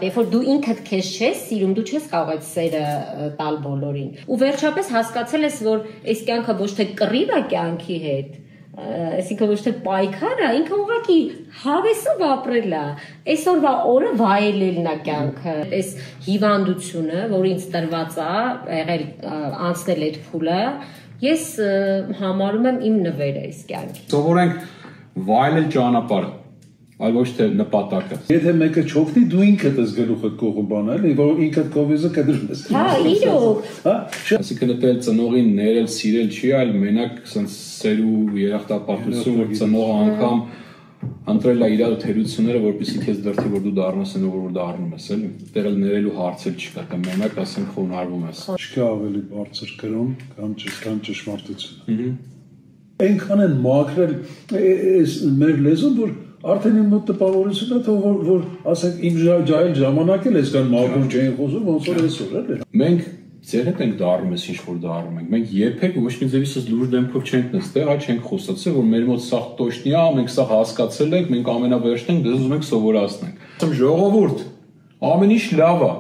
Երբ որ դու ինքդ քեզ չես սիրում, դու չես կարող այդ սերը տալ բոլորին։ Ու վերջապես հասկացել ես, որ այս կյանքը ոչ թե կռիվ է կյանքի հետ, այսինքն ոչ թե պայքար է, ինքը ուղղակի հավեսով ապրել է, այսօրվա օրը վայելելն է կյանքը, այս հիվանդությունը, որ ինձ տրված է, եղել անցնել այդ փուլը, ես համարում եմ իմ նվերը այս կյանքի։ Սովորենք վայելել ճանապարհը, այլ ոչ թե նպատակը։ Եթե մեկը չօգնի, դու ինքդ ես գլուխդ կողմ բանել, որ ինքդ կովիզը կդրում ես։ Հա, իրոք։ Այսինքն դա ծնողին ներել, սիրել չի, այլ մենակ ասենց սեր ու երախտապարտություն, որ ծնողը անգամ ընտրել է իր թերությունները, որպեսզի քեզ դրթի, որ դու դառնաս այն, որ դառնում ես, էլի։ Դեռ էլ ներելու հարցեր չկա, դա մենակ ասենք խոնարհվում ես։ Չկա ավելի բարձր կրում կամ ճշմարտություն։ Այնքան են մաքրել մեր լեզուն, որ արդեն իմ մոտ տպավորություն է, որ ասենք իմ ջահել ժամանակ էլ այսքան մաքուր չէին խոսում, ոնց որ այսօր էլ։ Մենք ձեր հետ ենք դառնում ես ինչ որ դառնում ենք։ Մենք երբեք ոչ մի ձևից լուրջ դեմքով չենք նստել, այ չենք խոսացել, որ մեր մոտ սա տոշնի է, մենք սա հասկացել ենք, մենք ամենավերջն ենք, դες ուզում ենք սովորացնենք։ Ասեմ ժողովուրդ, ամեն ինչ լավ է։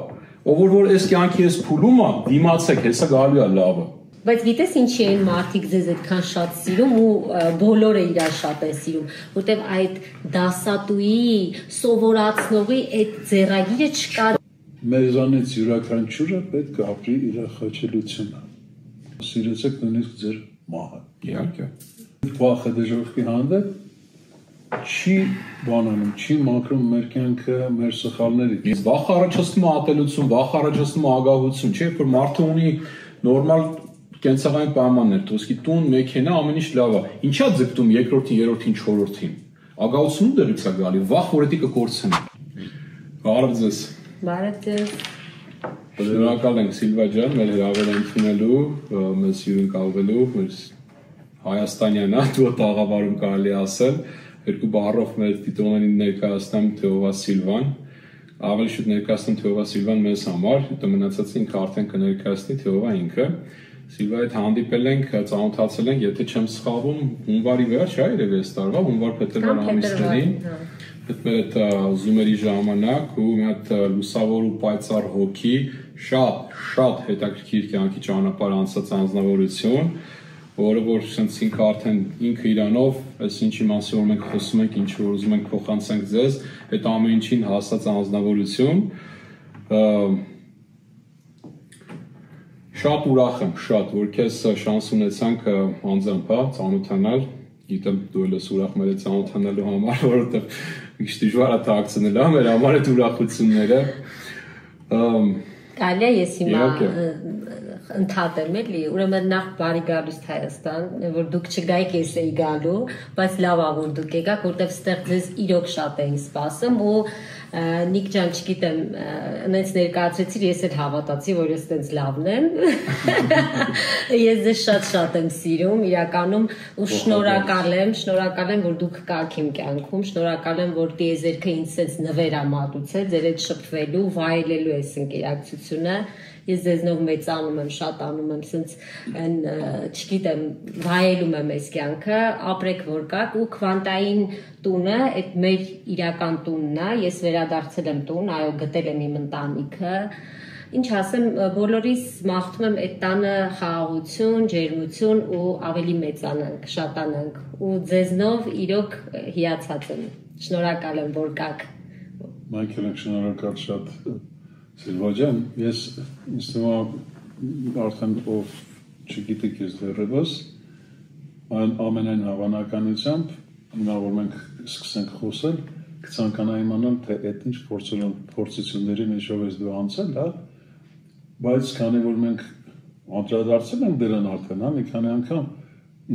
Ով որ այս կյանքի այս փուլում է, դիմացեք, հեսա գալու է լավը։ Բայց գիտես ինչի են մարդիկ ձեզ այդքան շատ սիրում ու բոլորը իրար շատ են սիրում, որտեվ այդ դասատուի, սովորացնողի այդ ձեռագիրը չկա։ Մեզանից յուրաքանչյուրը պետք է ապրի իր խաչելությունը։ Սիրեցեք նույնիսկ ձեր մահը։ Իհարկե։ Վախը դժոխքի հանդեպ չի բանանում, չի մաքրում մեր կյանքը, մեր սխալներից։ Վախը առաջացնում է ատելություն, վախը առաջացնում է ագահություն, չէ՞, որ մարդը ունի նորմալ կենցաղային պայմաններ, դոսկի տուն, մեքենա, ամեն ինչ լավ է։ Ինչա ձգտում երկրորդին, երրորդին, չորրորդին։ Ագահությունը դեռից է գալի, վախ որ դա կկորցնի։ Բարև ձեզ։ Բարև ձեզ։ Շնորհակալ ենք Սիլվա ջան, մեր հրավերը ընդունելու, մեզ հյուրընկալվելու, մեր հայաստանյան ատուտ աղավարում կարելի ասել, երկու բառով մեր դիտողներին ներկայացնեմ Թեովա Սիլվան, ավելի շուտ ներկայացնեմ Թեովա Սիլվան մեզ համար, հետո մնացածը ինքը արդեն կներկայացնի Թեովա ինքը։ Սիլվայի հետ հանդիպել ենք, ծանոթացել ենք, եթե չեմ սխալվում, հունվարի վերջ, այ երևի այս տարվա, հունվար-փետրվար ամիսներին։ Այդ մեր այդ զումերի ժամանակ ու մի հատ լուսավոր ու պայծառ հոգի, շատ հետաքրքիր կյանքի ճանապարհ անցած անձնավորություն, որը որ sense ինքը արդեն ինքը իրանով, այս ինչի մասին որ մենք խոսում ենք, ինչ որ ուզում ենք փոխանցենք ձեզ, այդ ամեն ինչին հասած անձնավորություն, շատ ուրախ եմ, որ քեզ շանս ունեցանք անձամբ, ծանոթանալ, գիտեմ դու ես ուրախ մեր ծանոթանալու համար, որովհետև ինչ դժվար է թաքցնել մեր համար այդ ուրախությունները։ Կարելի է ես հիմա ընդհատեմ էլի, ուրեմն նախ բարի գալուստ Հայաստան, որ դուք չգայիք ես էի գալու, բայց լավ է որ դուք եկաք, որտեվ ստեղ ձեզ իրոք շատ էին սպասում ու Նիկ ջան, չգիտեմ, այնց ներկայացրեցիր, ես էլ հավատացի, որ ես տենց լավն եմ։ Ես ձեզ շատ եմ սիրում, իրականում ու շնորհակալ եմ, որ դուք կաք իմ կյանքում, շնորհակալ եմ, որ տիեզերքը ինձ sense նվեր ա մատուցել, ձեր հետ շփվելու, վայելելու այս ընկերակցությունը։ Ես ձեզնով մեծանում եմ, շատանում եմ, sense այն, չգիտեմ, վայելում եմ այս կյանքը, ապրեք որ կաք ու քվանտային տունը, այդ մեր իրական տունն է, ես վերադարձել եմ տուն, այո, գտել եմ իմ ընտանիքը, ինչ ասեմ, բոլորիս մաղթում եմ այդ տանը խաղաղություն, ջերմություն ու ավելի մեծանանք, շատանանք ու ձեզնով իրոք հիացած եմ, շնորհակալ եմ, որ կաք։ Մենք ենք շնորհակալ շատ Սիլվա ջան, ես ինձ թվում է արդեն ով չգիտեք ես դեռևս, ամենայն հավանականությամբ, հիմա որ մենք սկսենք խոսել, կցանկանա իմանալ, թե այդ ինչ փորձությունների մեջով ես դու անցել, հա, բայց քանի որ մենք անդրադարձել ենք դրան արդեն, հա, մի քանի անգամ,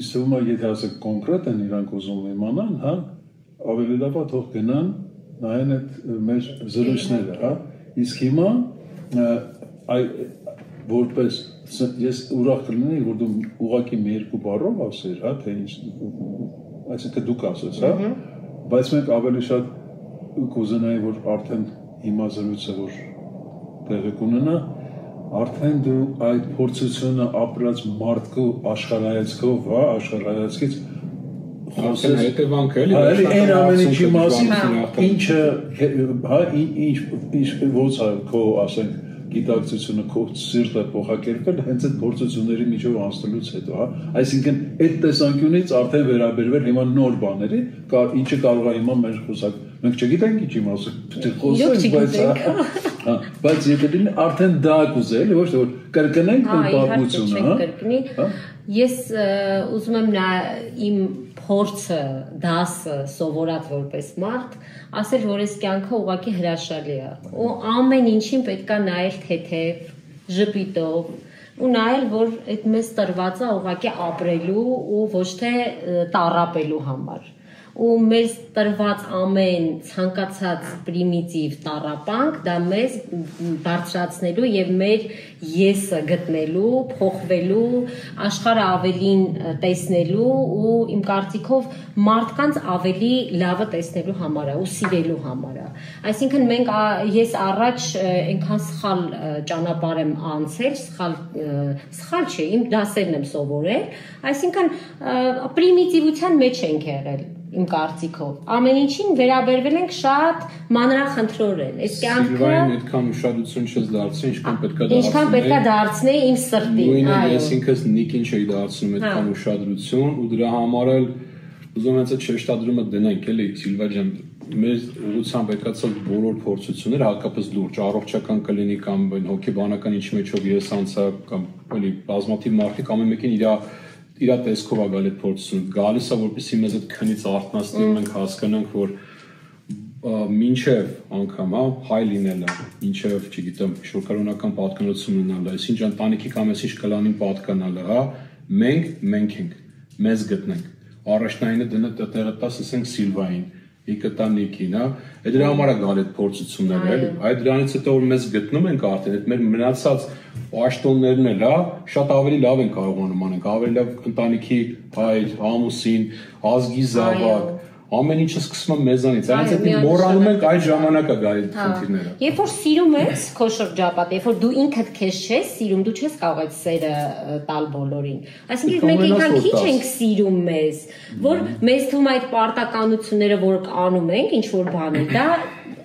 ինձ թվում է, եթե ասեք կոնկրետ են իրանք ուզում իմանալ, հա, ավելի լավ է թող գնան նայեն այդ մեր զրույցները, հա, իսկ հիմա որպես ես ուրախ կլինեի, որ դու ուղղակի մի երկու բառով ասեր, հա, թե ինչ, այսինքն դուք ասես, հա, բայց մենք ավելի շատ կուզենայի, որ արդեն հիմա զրույցը որ տեղի կունենա, արդեն դու այդ փորձությունը ապրած մարդկու աշխարհայացքով, հա, աշխարհայացքից խոսես հետևանքը էլի այն ամենի մասին ինչը հա ինչ ոնց է քո ասենք գիտակցությունը քո սիրտը փոխակերպել հենց այդ փորձությունների միջով անցնելուց հետո հա այսինքն այդ տեսանկյունից արդեն վերաբերվել հիմա նոր բաների ինչը կարող է հիմա մեր խոսակ մենք չգիտենք ինչի մասին պետք է խոսենք բայց եթե դին արդեն դա կուզել ոչ թե որ կրկնենք այդ պատմությունը հա ես ուզում եմ նա իմ փորձը դասը սովորած որպես մարդ ասել որ այս կյանքը ուղղակի հրաշալի է ու ամեն ինչին պետքա նայել թեթև ժպիտով ու նայել որ այդ մեզ տրված է ուղղակի ապրելու ու ոչ թե տառապելու համար ու մեզ տրված ամեն ցանկացած պրիմիտիվ տառապանք դա մեզ բարձրացնելու եւ մեր եսը գտնելու, փոխվելու, աշխարհը ավելին տեսնելու ու իմ կարծիքով մարդկանց ավելի լավը տեսնելու համար է ու սիրելու համար է։ Այսինքն մենք ես առաջ այնքան սխալ ճանապարհ եմ անցել, սխալ չէ, իմ դասերն եմ սովորել, այսինքն պրիմիտիվության մեջ ենք եղել իմ կարծիքով ամեն ինչին վերաբերվել ենք շատ մանրախնդրորեն այս կյանքը Սիլվային այդքան ուշադրություն չես դարձրի ինչքան պետքա դարձնեի իմ սրտին նույնը ես ինքս նիկին չէի դարձնում այդքան ուշադրություն ու դրա համար էլ ուզում եմ այդ շեշտադրումը դնենք էլի Սիլվա ջան մեր ուղղությամբ եկածած բոլոր փորձությունները հատկապես լուրջ առողջական կլինի կամ հոգեբանական ինչ մեջով ես անցա կամ էլի բազմաթիվ մարդիկ ամեն մեկին իր տեսքով է գալի այդ փորձությունը գալիս է որպեսզի մեզ այդ քնից արթնացնի մենք հասկանանք որ մինչև անգամ հա հայ լինելը մինչև չգիտեմ շրջանական պատկանություն ունենալը այսինչ ընտանիքի կամ այսինչ կլանին պատկանալը հա մենք ենք մեզ գտնենք առաջնայինը դնը տեղը տաս ասենք Սիլվային Նիկին, հա, դրա համար է գալի այդ փորձությունները, էլի, այդ դրանից հետո որ մեզ գտնում ենք արդեն, այդ մեր մնացած պաշտոններն էլ, հա, շատ ավելի լավ են կարողանում անենք, ավելի լավ ընտանիքի հայր, ամուսին, ազգի զավակ, ամեն ինչը սկսում է մեզանից, այնց այդ մոռանում ենք այդ ժամանակը գալի խնդիրները։ Երբ որ սիրում ես քո շրջապատը, երբ որ դու ինքդ քեզ չես սիրում, դու չես կարող այդ սերը տալ բոլորին։ Այսինքն մենք այնքան քիչ ենք սիրում մեզ, որ մեզ թվում այդ պարտականությունները, որ անում ենք, ինչ որ բաներ, դա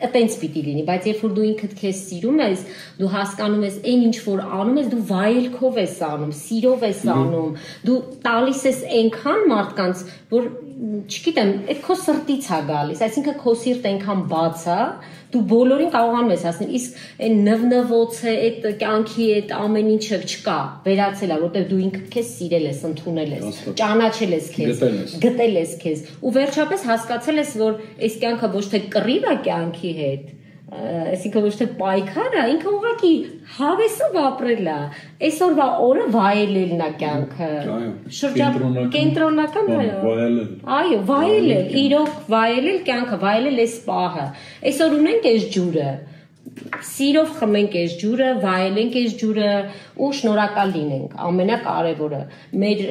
այտենց պիտի լինի, բայց երբ որ դու ինքդ քեզ սիրում ես, դու հասկանում ես այն ինչ որ անում ես, դու վայելքով ես անում, սիրով ես անում, դու տալիս ես այնքան մարդկանց, որ չգիտեմ, այդ քո սրտից է գալիս, այսինքն քո սիրտը այնքան բաց է, դու բոլորին կարողանում ես ասել, իսկ այն նվնվոցը, այդ կյանքի այդ ամեն ինչը չկա, վերացել է, որտեղ դու ինքդ քեզ սիրել ես, ընդունել ես, ճանաչել ես քեզ, գտել ես քեզ, ու վերջապես հասկացել ես, որ այս կյանքը ոչ թե կռիվ է կյանքի հետ, այսինքն ոչ թե պայքար է, ինքը ուղղակի հավեսով ապրել է, այսօրվա օրը վայելելն է կյանքը, կենտրոնական այո, վայելել, իրոք վայելել կյանքը, վայելել այս պահը, այսօր ունենք այս ջուրը, սիրով խմենք այս ջուրը, վայելենք այս ջուրը ու շնորհակալ լինենք, ամենակարևորը, մեր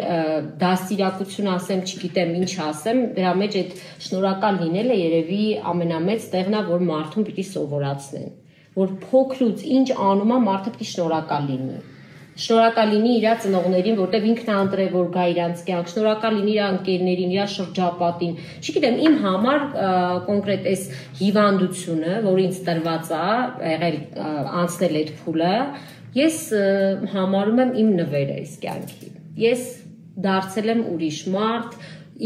դաստիարակություն ասեմ, չգիտեմ ինչ ասեմ, դրա մեջ այդ շնորհակալ լինելը երևի ամենամեծ տեղն է, որ մարդուն պիտի սովորացնեն, որ փոքրուց ինչ անում է մարդը պիտի շնորհակալ լինի։ Շնորհակալ լինի իր ծնողներին, որտեղ ինքն է ընտրել որ գա իրանց կյանք, շնորհակալ լինի իր ընկերներին, իր շրջապատին։ Չգիտեմ, իմ համար կոնկրետ այս հիվանդությունը, որ ինձ տրված է, եղել անցնել այդ փուլը, ես համարում եմ իմ նվերը այս կյանքի։ Ես դարձել եմ ուրիշ մարդ,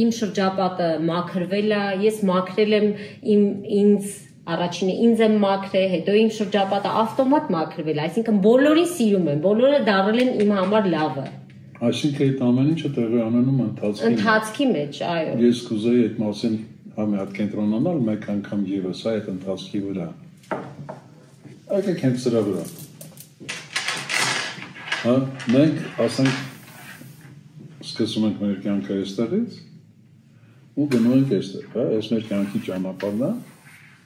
իմ շրջապատը մաքրվել է, ես մաքրել եմ ինձ Առաջինը ինձ եմ մաքրել, հետո իմ շրջապատը ավտոմատ մաքրվել, այսինքն բոլորին սիրում եմ, բոլորը դառել են իմ համար լավը։ Այսինքն այդ ամեն ինչը տեղի ունենում ընթացքի մեջ, այո։ Ես կուզեի այդ մասին մի հատ կենտրոնանալ մեկ անգամ ևս այդ ընթացքի վրա։ Եկեք հենց սրա վրա։ Հա, մենք ասենք սկսում ենք մեր կյանքը այստեղից ու գնում ենք այստեղ, հա, այս մեր կյանքի ճանապարհն է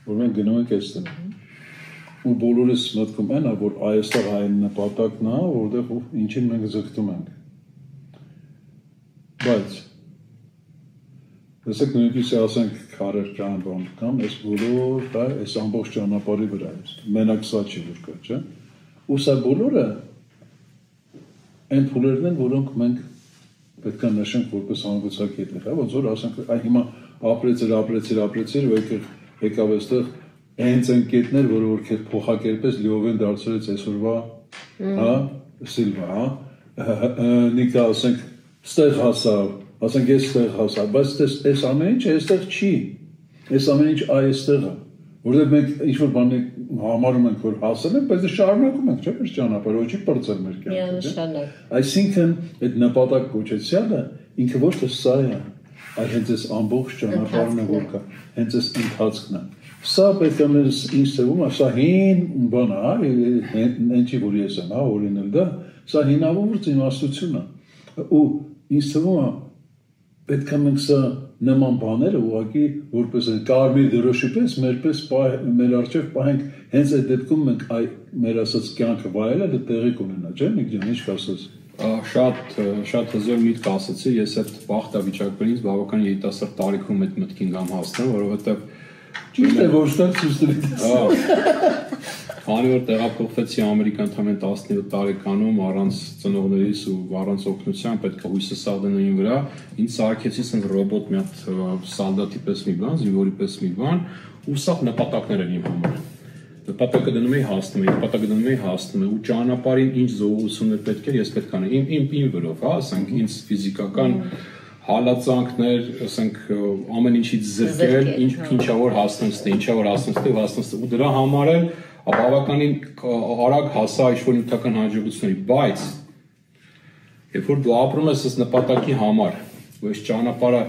որ մենք գնում ենք այստեղ ու բոլորս մտքում են որ այստեղ այն նպատակն է որտեղ ինչին մենք զգտում ենք բայց դասեք նույնիսկ ասենք քարեր կան բան կամ այս բոլոր դա այս ամբողջ ճանապարհի վրա է մենակ սա չի որ կա չէ ու սա բոլորը այն փուլերն են որոնք մենք պետք է նշենք որպես հանգուցակետներ, հա, ոնց որ ասենք այ հիմա ապրեցիր, եկավ այստեղ հենց այն կետներ, որը որ քեզ փոխակերպես լիովին դարձրեց այսօրվա, հա, Սիլվա, հա, Նիկա ասենք ստեղ հասավ, ասենք ես ստեղ հասավ, բայց այս ամեն ինչ այստեղ չի, այս ամեն ինչ այստեղ է, որովհետև մենք ինչ-որ բանի համարում ենք, որ հասել ենք, բայց շարունակում ենք, չէ՞, մեր ճանապարհը չի պրծել մեր կյանքը։ Այսինքն այդ նպատակ կոչեցյալը ինքը ոչ թե սա է, այլ հենց այս ամբողջ ճանապարհն է, որ կա, հենց այս ընթացքն է։ Սա պետք է մեզ ինձ թվում է, սա հին բան է, այնչի որ ես եմ, հա, օրինել դա, սա հինավուրց իմաստություն է։ Ու ինձ թվում է, պետք է մենք սա նման բաները ուղղակի որպես կարմիր դրոշի պես մեր առջև պահենք, հենց այդ դեպքում մենք մեր ասած կյանքը վայելելը տեղի կունենա, չէ՞, Նիկջան, ինչ կասես։ Շատ հզոր միտք ասացի, ես այդ բախտավիճակներից բավական երիտասարդ տարիքում այդ մտքին կամ հասնում, որովհետև ճիշտ է, որ ստեղ ցույց Քանի որ տեղափոխվեցի Ամերիկա ընդամենը 17 տարեկանում առանց ծնողներիս ու առանց օգնության, պետք է հույսը սաղդենային վրա, ինձ սարքեցի ասենք ռոբոտ մի հատ սալդատի պես մի բան, զինվորի պես մի բան, ու սա նպատակներ են իմ համար։ Նպատակը դնում էի հասնում, ու ճանապարհին ինչ զողություններ պետք էր, ես պետք անեի իմ վրով, հա, ասենք ինձ ֆիզիկական հալածանքներ, ասենք ամեն ինչից զրկել, ինչա որ հասնեմ, ու դրա համար էլ բավականին արագ հասա ինչ-որ նյութական հաջողությունների, բայց երբ որ դու ապրում ես այս նպատակի համար, ու այս ճանապարհը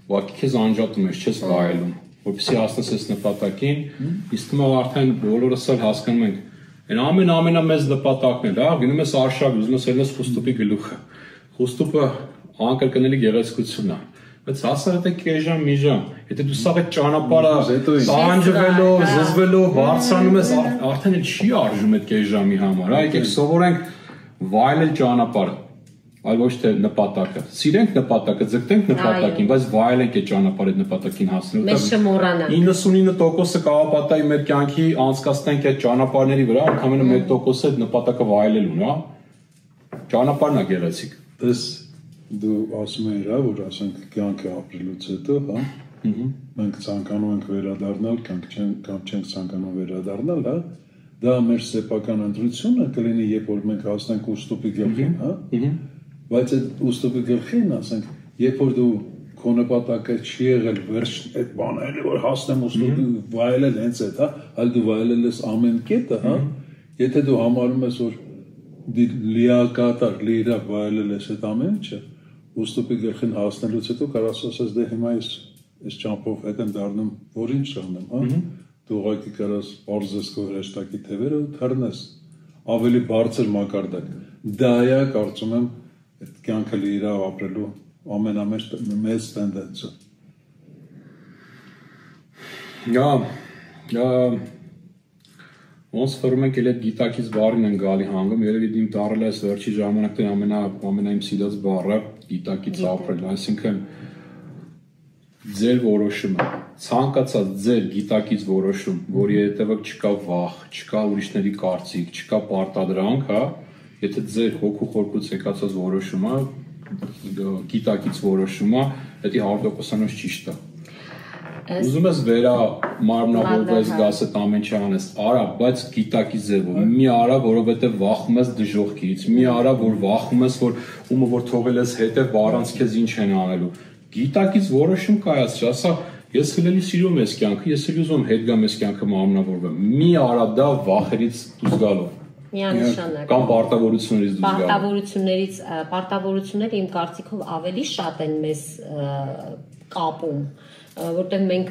ուղղակի քեզ անջատում ես, չես վայելում, որպեսզի հասնես այս նպատակին, իսկ հիմա արդեն բոլորս էլ հասկանում ենք, այն ամենամեծ նպատակն է, հա, գնում ես արշավ, ուզում ես ելնես խուստուպի գլուխը, խուստուպը անկրկնելի գեղեցկություն է, բայց հասար այդ կեժան մի ժամ, եթե դու սա այդ ճանապարհը տանջվելով, զզվելով, բարձրանում ես, արդեն էլ չի արժում այդ կեժամի համար, հա, եկեք սովորենք վայելել ճանապարհը, այլ ոչ թե նպատակը։ Սիրենք նպատակը, ձգտենք նպատակին, բայց վայելենք այդ ճանապարհը այդ նպատակին հասնելու։ Մեզ չմոռանանք։ 99%-ը կհապատայի մեր կյանքի անցկացնենք այդ ճանապարհների վրա, ընդամենը 1%-ը այդ նպատակը վայելելուն, հա։ Ճանապարհն է գեղեցիկ։ Դες դու ասում ես, որ ասենք կյանքը ապրելուց հետո, հա, մենք ցանկանում ենք վերադառնալ, կամ չենք ցանկանում վերադառնալ, հա, դա մեր սեփական ընտրությունը կլինի, երբ որ մենք հասնենք ուստուպի գլխին, հա, բայց այդ ուստուպի գլխին, ասենք, երբ որ դու քո նպատակը չի եղել վերջ այդ բանը, էլի որ հասնեմ ուստուպի վայելել հենց այդ, հա, այլ դու վայելել ես ամեն կետը, հա, եթե դու համարում ես, որ լիակատար, լիիրավ վայելել ես այդ ամեն ինչը, ուստուպի գլխին հասնելուց հետո կարաս ասես դե հիմա այս ճամփով հետ եմ դառնում, որ ինչ անեմ, հա, դու ուղղակի կարաս արզես քո հրեշտակի թևերը ու թռնես ավելի բարձր մակարդակ։ Դա է, կարծում եմ, այդ կյանքը լիիրավ ապրելու ամենամեծ տենդենսը։ Ոնց ֆորում ենք էլ այդ գիտակից բառին են գալի հանգում, երևի դիմ դառել է վերջի ժամանակներն ամենայիմ սիրած բառը գիտակից ապրել, այսինքն ձեր որոշումը, ցանկացած ձեր գիտակից որոշում, որի հետևակ չկա վախ, չկա ուրիշների կարծիք, չկա պարտադրանք, հա, եթե ձեր հոգու խորքուց եկածած որոշումը, գիտակից որոշումը, դա 100% ճիշտ է։ Ուզում ես վերա մարմնավորվես գաս այդ ամեն ինչը անես, արա, բայց գիտակի ձևով, մի արա, որովհետև վախում ես դժոխքից, մի արա, որ վախում ես, որ ումը որ թողել ես հետև, առանց քեզ ինչ են անելու։ Գիտակից որոշում կայացրի, ասա, ես հլելի սիրում ես կյանքը, ես էլ ուզում հետ գամ ես կյանքը մարմնավորվեմ։ Մի արա դա վախերից դուրս գալով։ Միանշանակ։ Կամ պարտավորություններից դուրս գալով։ Պարտավորությունները իմ կարծիքով ավելի շատ են մեզ կապում, որտեղ մենք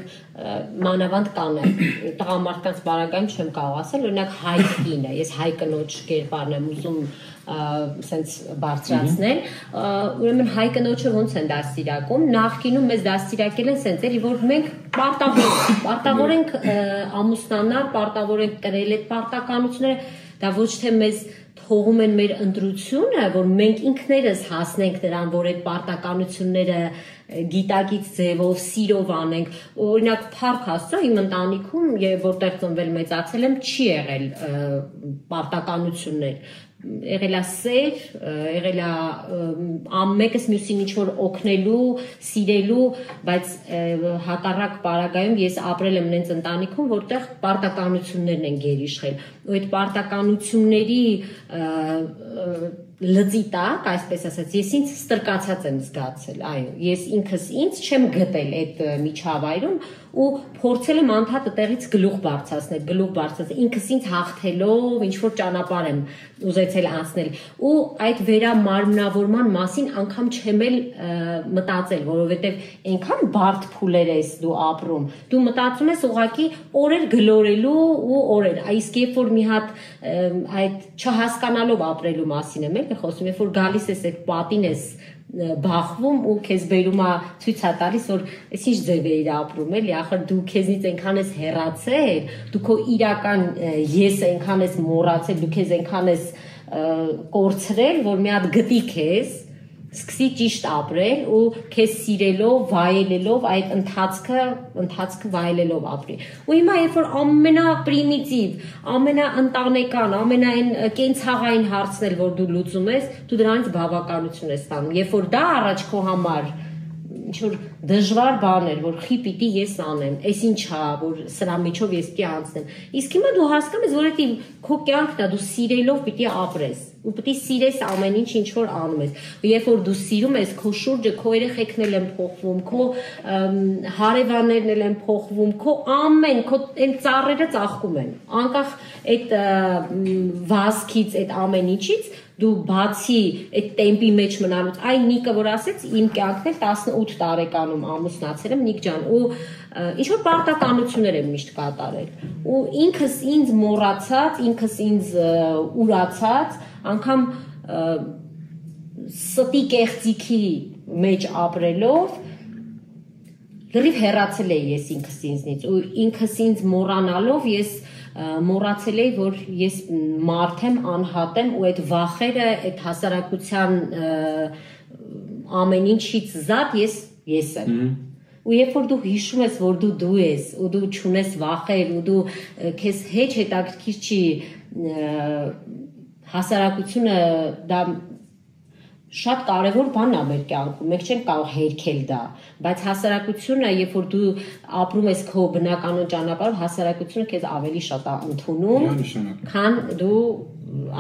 մանավանդ կանեմ, տղամարդկանց բարակայում չեմ կարող ասել, օրինակ հայ կինը, ես հայ կնոջ կերպարն եմ ուզում սենց բարձրացնել, ուրեմն հայ կնոջը ոնց են դաստիարակում, նախկինում մեզ դաստիարակել են սենց էլի, որ մենք պարտավոր ենք ամուսնանալ, պարտավոր ենք կրել այդ պարտականությունները, դա ոչ թե մեզ թողում են մեր ընտրությունը, որ մենք ինքներս հասնենք նրան, որ այդ պարտականությունները գիտակից ձևով, սիրով անենք, օրինակ փառք Աստծո իմ ընտանիքում եւ որտեղ ծնվել մեծացել եմ չի եղել պարտականություններ եղել է սեր, եղել է ամենքս մյուսին ինչ-որ օգնելու, սիրելու, բայց հակառակ պարագայում ես ապրել եմ նենց ընտանիքում, որտեղ պարտականություններն են գերիշխել, ու այդ պարտականությունների լծի տակ, այսպես ասած, ես ինձ ստրկացած եմ զգացել, այո, ես ինքս ինձ չեմ գտել այդ միջավայրում ու փորձել եմ անդադար տեղից գլուխ բարձրացնել, ինքս ինձ հաղթելով, ինչ որ ճանապարհ եմ ուզեցել անցնել ու այդ վերամարմնավորման մասին անգամ չեմ էլ մտածել, որովհետև այնքան բարդ փուլեր ես դու ապրում, դու մտածում ես ուղղակի օրեր գլորելու ու օրեր, իսկ երբ որ մի հատ այդ չհասկանալով ապրելու մասին եմ խոսում, երբ որ գալիս ես այդ պատին ես բախվում ու քեզ բերում է ցույց է տալիս որ այս ինչ ձև էիր ապրում էլի ախր դու քեզնից այնքան ես հեռացել դու քո իրական ես այնքան ես մոռացել դու քեզ այնքան ես կորցրել որ մի հատ գտի քեզ սկսի ճիշտ ապրել ու քեզ սիրելով, վայելելով այդ ընթացքը վայելելով ապրի։ Ու հիմա երբ որ ամենապրիմիտիվ, ամենաընտանեկան, ամենայն կենցաղային հարցն էլ որ դու լուծում ես, դու դրանից բավականություն ես ստանում։ Երբ որ դա առաջ քո համար ինչ որ դժվար բան էր, որ խի պիտի ես անեմ, այս ինչա, որ սրա միջով ես պիտի անցնեմ։ Իսկ հիմա դու հասկանում ես, որ դա քո կյանքն է, դու սիրելով պիտի ապրես, ու պիտի սիրես ամեն ինչ որ անում ես։ Երբ որ դու սիրում ես, քո շուրջը քո երեխեքն էլ են փոխվում, քո հարևաններն էլ են փոխվում, քո այն ծառերը ծաղկում են։ Անկախ այդ վազքից, այդ ամեն ինչից դու բացի այդ տեմպի մեջ մնալուց այն Նիկը որ ասեց իմ կյանքն էլ 18 տարեկանում ամուսնացել եմ Նիկ ջան ու ինչ որ պարտականություններ եմ միշտ կատարել ու ինքս ինձ մոռացած ինքս ինձ ուրացած անգամ ստի կեղծիքի մեջ ապրելով լրիվ հեռացել էի ես ինքս ինձնից ու ինքս ինձ մոռանալով ես մոռացել էի, որ ես մարդ եմ, անհատ եմ ու այդ վախերը, այդ հասարակության ամեն ինչից զատ ես եմ։ Ու երբ որ դու հիշում ես, որ դու ես ու դու չունես վախեր ու դու քեզ հեչ հետաքրքիր չի հասարակությունը դա շատ կարևոր բան է մեր կյանքում, մենք չենք կարող հերքել դա, բայց հասարակությունը, երբ որ դու ապրում ես քո բնականոն ճանապարհով, հասարակությունը քեզ ավելի շատ է ընդունում, քան դու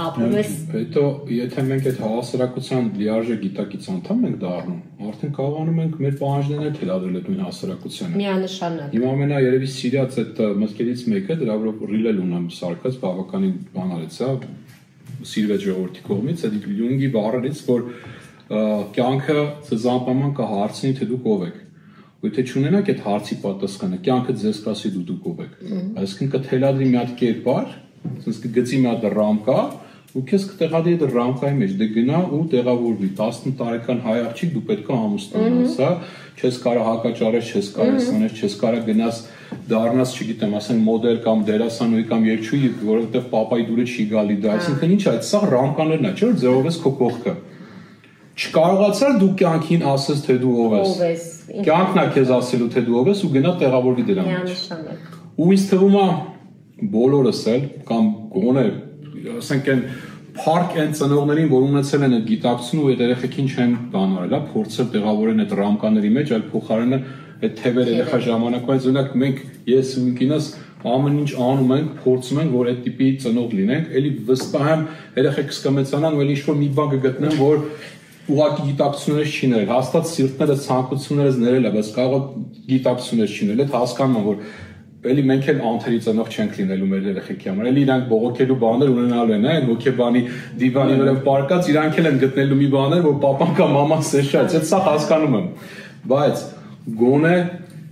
ապրում ես։ Հետո, եթե մենք այդ հասարակության լիարժեք գիտակից անդամ ենք դառնում, արդեն կարողանում ենք մեր պահանջներն թելադրել այդ նույն հասարակությանը։ Միանշանակ։ Իմ ամենաերևի սիրած այդ մտքերից մեկը, դրա վրա ռիլել ունեմ սարքած, բավականին բան արեց, սիրվեց ժողովրդի կողմից, այդ Յունգի բառերից, որ կյանքը ձեզ անպայման կհարցնի, թե դուք ով եք։ Ու եթե չունենաք այդ հարցի պատասխանը, կյանքը ձեզ կասի դուք ով եք։ Այսինքն կթելադրի մի հատ կերպար, ասես կգծի մի հատ ռամկա, ու քեզ կտեղադրի այդ ռամկայի մեջ, դե գնա ու տեղավորվի 18 տարեկան հայ աղջիկ դու պետք է ամուսնանաս, հա, չես կարող հակաճառես, չես կարող սանես, չես կարող գնաս դառնաս, չգիտեմ, ասենք մոդել կամ դերասանուհի կամ երգչուհի, որովհետև պապայի դուրը չի գալի դա, այսինքն ինչ է, այդ սա ռամկաներն է, չէ՞ որ ձևով ես քո կողքը։ Չկարողացար դու կյանքին ասես թե դու ով ես։ Կյանքն է քեզ ասելու թե դու ով ես ու գնա տեղավորվի դրա մեջ։ Ու ինձ թվում է բոլորս էլ կամ գոնե ասենք այն փառք այն ծնողներին, որ ունեցել են այդ գիտակցությունը ու այդ երեխեքին չեն բանարել, հա, փորձել տեղավորեն այդ ռամկաների մեջ, այլ փոխարենը այդ թևեր երեխա ժամանակվայից օրինակ մենք ես ու ինքինս ամեն ինչ անում ենք, փորձում ենք, որ այդ տիպի ծնող լինենք, էլի վստահ եմ երեխեքս կմեծանան ու էլի ինչ-որ մի բան կգտնեն, որ ուղղակի գիտակցությունից չի ներել, հաստատ սիրտները ցանկություններից ներել է, բայց կարող գիտակցությունից չի ներել, այդ հասկանում եմ, որ էլի մենք էլ անթերի ծնող չենք լինելու մեր երեխեքի համար, էլի իրանք բողոքելու բաներ ունենալու են, այն հոգեբանի դիվանի վրա պարկած, իրանք էլ են գտնելու մի բաներ, որ պապան կամ մաման սեշած, այդ սա հասկանում եմ, բայց գոնե